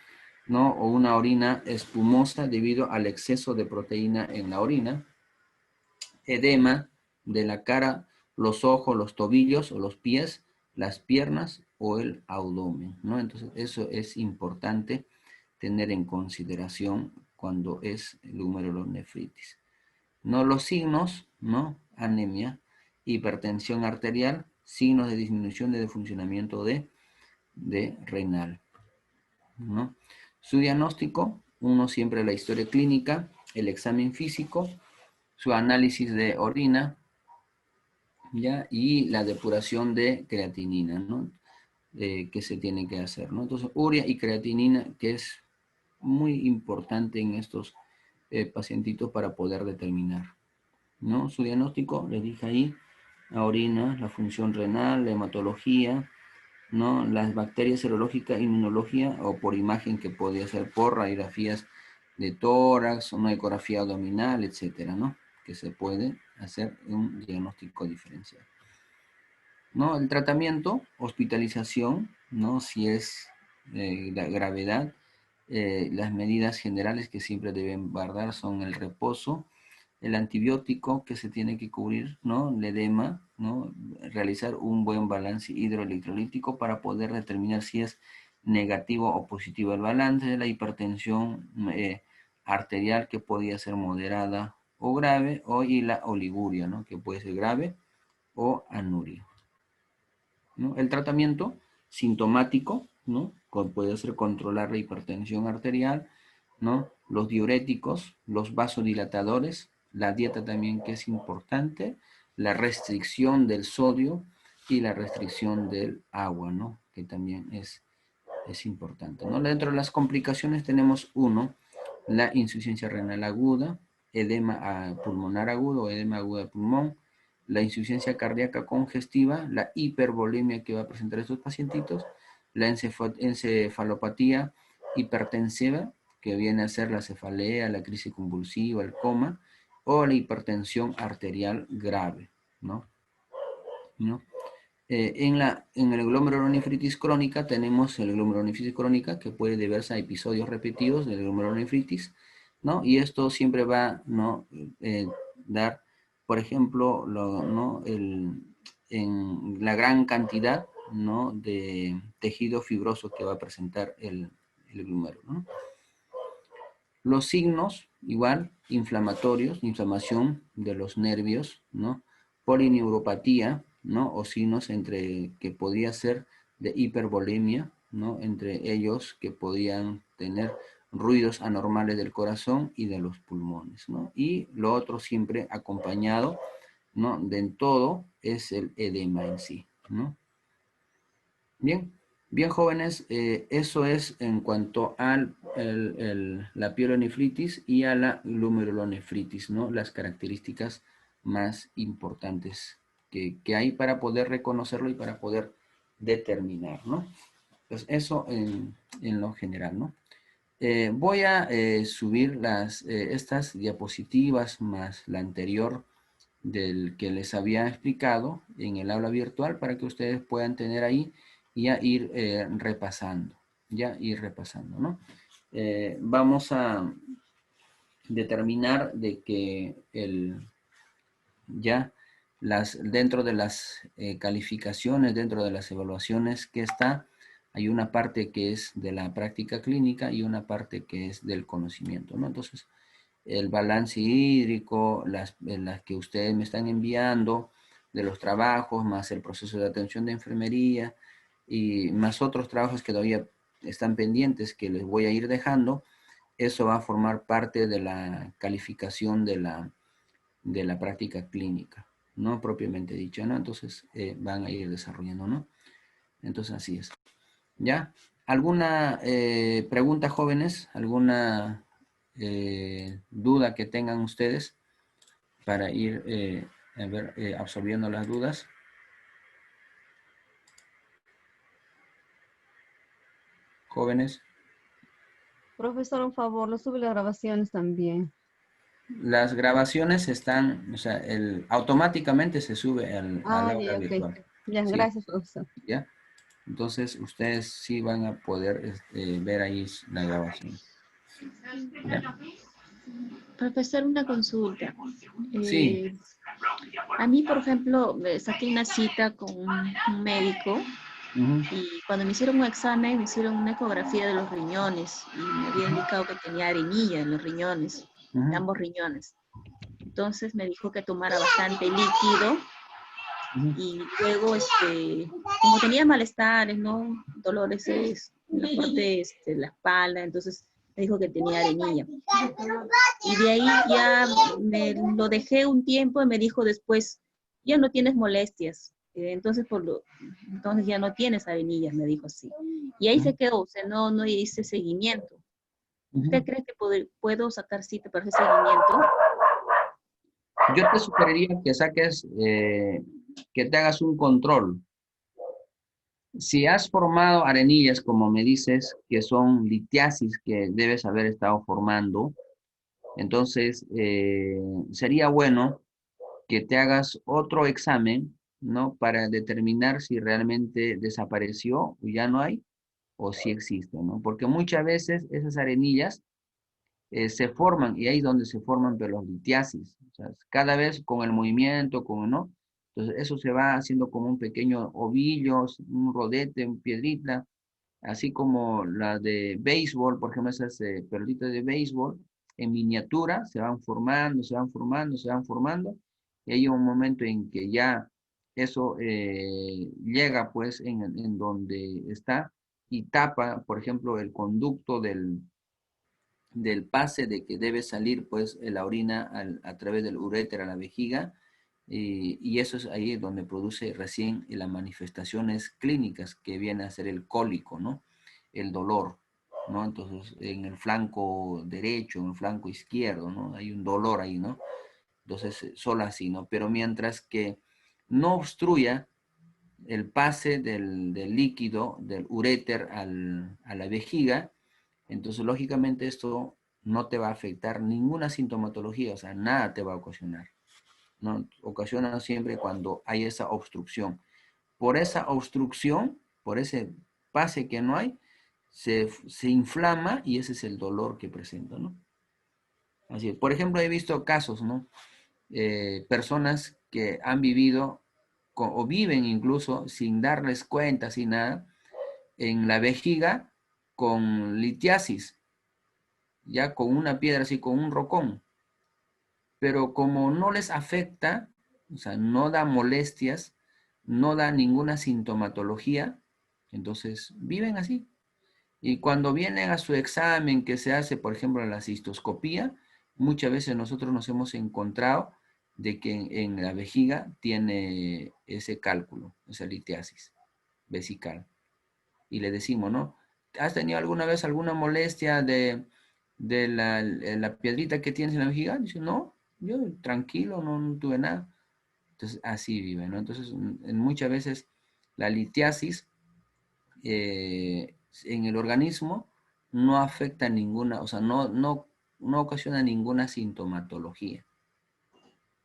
¿no? O una orina espumosa debido al exceso de proteína en la orina, edema de la cara, los ojos, los tobillos o los pies, las piernas o el abdomen, ¿no? Entonces, eso es importante tener en consideración cuando es glomerulonefritis. ¿No? Los signos, ¿no? Anemia, hipertensión arterial, signos de disminución de funcionamiento de renal, ¿no? Su diagnóstico, uno siempre la historia clínica, el examen físico, su análisis de orina, ¿ya? Y la depuración de creatinina, ¿no? Que se tiene que hacer, ¿no? Entonces, urea y creatinina, que es muy importante en estos pacientitos para poder determinar, ¿no? Su diagnóstico, les dije ahí, la orina, la función renal, la hematología, ¿no? Las bacterias serológicas, inmunología, o por imagen que podría ser por radiografías de tórax, una ecografía abdominal, etcétera, ¿no? Que se puede hacer un diagnóstico diferencial, ¿no? El tratamiento, hospitalización, ¿no? Si es la gravedad, las medidas generales que siempre deben guardar son el reposo, el antibiótico que se tiene que cubrir, ¿no? El edema, ¿no? Realizar un buen balance hidroelectrolítico para poder determinar si es negativo o positivo el balance de la hipertensión arterial, que podría ser moderada o grave, y la oliguria, ¿no? Que puede ser grave o anuria, ¿no? El tratamiento sintomático, ¿no? Puede ser controlar la hipertensión arterial, ¿no? Los diuréticos, los vasodilatadores, la dieta también, que es importante, la restricción del sodio y la restricción del agua, ¿no? Que también es importante, ¿no? Dentro de las complicaciones tenemos la insuficiencia renal aguda, edema pulmonar agudo o edema agudo de pulmón, la insuficiencia cardíaca congestiva, la hipervolemia que va a presentar estos pacientitos, la encefalopatía hipertensiva, que viene a ser la cefalea, la crisis convulsiva, el coma, o la hipertensión arterial grave, ¿no? En el glomerulonefritis crónica tenemos el glomerulonefritis crónica, que puede deberse a episodios repetidos de glomerulonefritis, ¿no? Y esto siempre va, ¿no? Dar, por ejemplo, ¿no? En la gran cantidad, ¿no? De tejido fibroso que va a presentar el glomérulo, ¿no? Los signos, igual, inflamatorios, inflamación de los nervios, ¿no? Polineuropatía, ¿no? O signos que podría ser de hipervolemia, ¿no? Entre ellos que podían tener ruidos anormales del corazón y de los pulmones, ¿no? Y lo otro siempre acompañado, ¿no? De todo es el edema en sí, ¿no? Bien. Bien, jóvenes, eso es en cuanto a la pielonefritis y a la glomerulonefritis, ¿no? Las características más importantes que hay para poder reconocerlo y para poder determinar, ¿no? Pues eso en lo general, ¿no? Voy a subir estas diapositivas más la anterior del que les había explicado en el aula virtual, para que ustedes puedan tener ahí y a ir repasando, ¿no? Vamos a determinar de que dentro de las calificaciones, dentro de las evaluaciones que hay una parte que es de la práctica clínica y una parte que es del conocimiento, ¿no? Entonces, el balance hídrico, las que ustedes me están enviando, de los trabajos, más el proceso de atención de enfermería, y más otros trabajos que todavía están pendientes que les voy a ir dejando, eso va a formar parte de la calificación de la práctica clínica, no propiamente dicha, ¿no? Entonces van a ir desarrollando, ¿no? Entonces así es. ¿Ya? ¿Alguna pregunta, jóvenes? ¿Alguna duda que tengan ustedes para ir absorbiendo las dudas. Jóvenes. Profesor, un favor, lo sube las grabaciones también. Las grabaciones están, o sea, automáticamente se sube al aula Ya, virtual. ok. Ya, Sí. gracias, profesor. ¿Ya? Entonces, ustedes sí van a poder ver ahí la grabación. ¿Ya? Profesor, una consulta. Sí. A mí, por ejemplo, me saqué una cita con un médico y cuando me hicieron un examen, me hicieron una ecografía de los riñones y me había indicado que tenía arenilla en los riñones, en ambos riñones. Entonces me dijo que tomara bastante líquido y luego, como tenía malestares, ¿no? Dolores en la parte de la espalda, entonces me dijo que tenía arenilla. Y de ahí ya me lo dejé un tiempo y me dijo después, ya no tienes molestias. Entonces ya no tienes arenillas, me dijo así. Y ahí se quedó, o sea, no hice seguimiento. ¿Usted cree que puedo sacar cita para ese seguimiento? Yo te sugeriría que saques, que te hagas un control. Si has formado arenillas, como me dices, que son litiasis que debes haber estado formando, entonces sería bueno que te hagas otro examen, ¿no? Para determinar si realmente desapareció o ya no hay, o si existe, ¿no? Porque muchas veces esas arenillas se forman, y ahí es donde se forman pelolitiasis. O sea, cada vez con el movimiento, ¿no? Entonces eso se va haciendo como un pequeño ovillo, un rodete, un piedrita, así como la de béisbol, por ejemplo, esas pelotitas de béisbol, en miniatura, se van formando, se van formando, se van formando, y hay un momento en que ya eso llega pues en donde está y tapa, por ejemplo, el conducto del pase de que debe salir pues la orina a través del uréter a la vejiga, y eso es ahí donde produce recién las manifestaciones clínicas que viene a ser el cólico, ¿no? El dolor, ¿no? Entonces, en el flanco derecho, en el flanco izquierdo, ¿no? Hay un dolor ahí, ¿no? Entonces, solo así, ¿no? Pero mientras que no obstruya el pase del líquido, del uréter a la vejiga, entonces lógicamente esto no te va a afectar ninguna sintomatología, o sea, nada te va a ocasionar, ¿no? Ocasiona siempre cuando hay esa obstrucción. Por esa obstrucción, por ese pase que no hay, se inflama y ese es el dolor que presenta, ¿no? Así es. Por ejemplo, he visto casos, ¿no? Personas que han vivido o viven incluso sin darles cuenta, sin nada, en la vejiga con litiasis, ya con una piedra así, con un rocón. Pero como no les afecta, o sea, no da molestias, no da ninguna sintomatología, entonces viven así. Y cuando vienen a su examen que se hace, por ejemplo, la cistoscopía, muchas veces nosotros nos hemos encontrado de que en la vejiga tiene ese cálculo, esa litiasis vesical. Y le decimos, ¿no? ¿Has tenido alguna vez alguna molestia de la piedrita que tienes en la vejiga? Dice, no, yo tranquilo, no tuve nada. Entonces, así vive, ¿no? Entonces, muchas veces la litiasis en el organismo no afecta ninguna, o sea, no ocasiona ninguna sintomatología,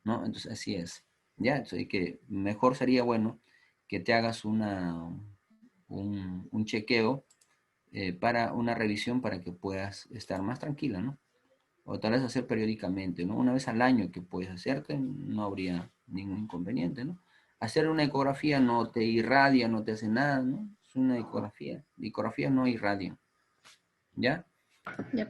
¿no? Entonces, así es. Ya, entonces, que mejor sería, bueno, que te hagas un chequeo para una revisión para que puedas estar más tranquila, ¿no? O tal vez hacer periódicamente, ¿no? Una vez al año que puedes hacerte, no habría ningún inconveniente, ¿no? Hacer una ecografía no te irradia, no te hace nada, ¿no? Es una ecografía. Ecografía no irradia. ¿Ya? Ya,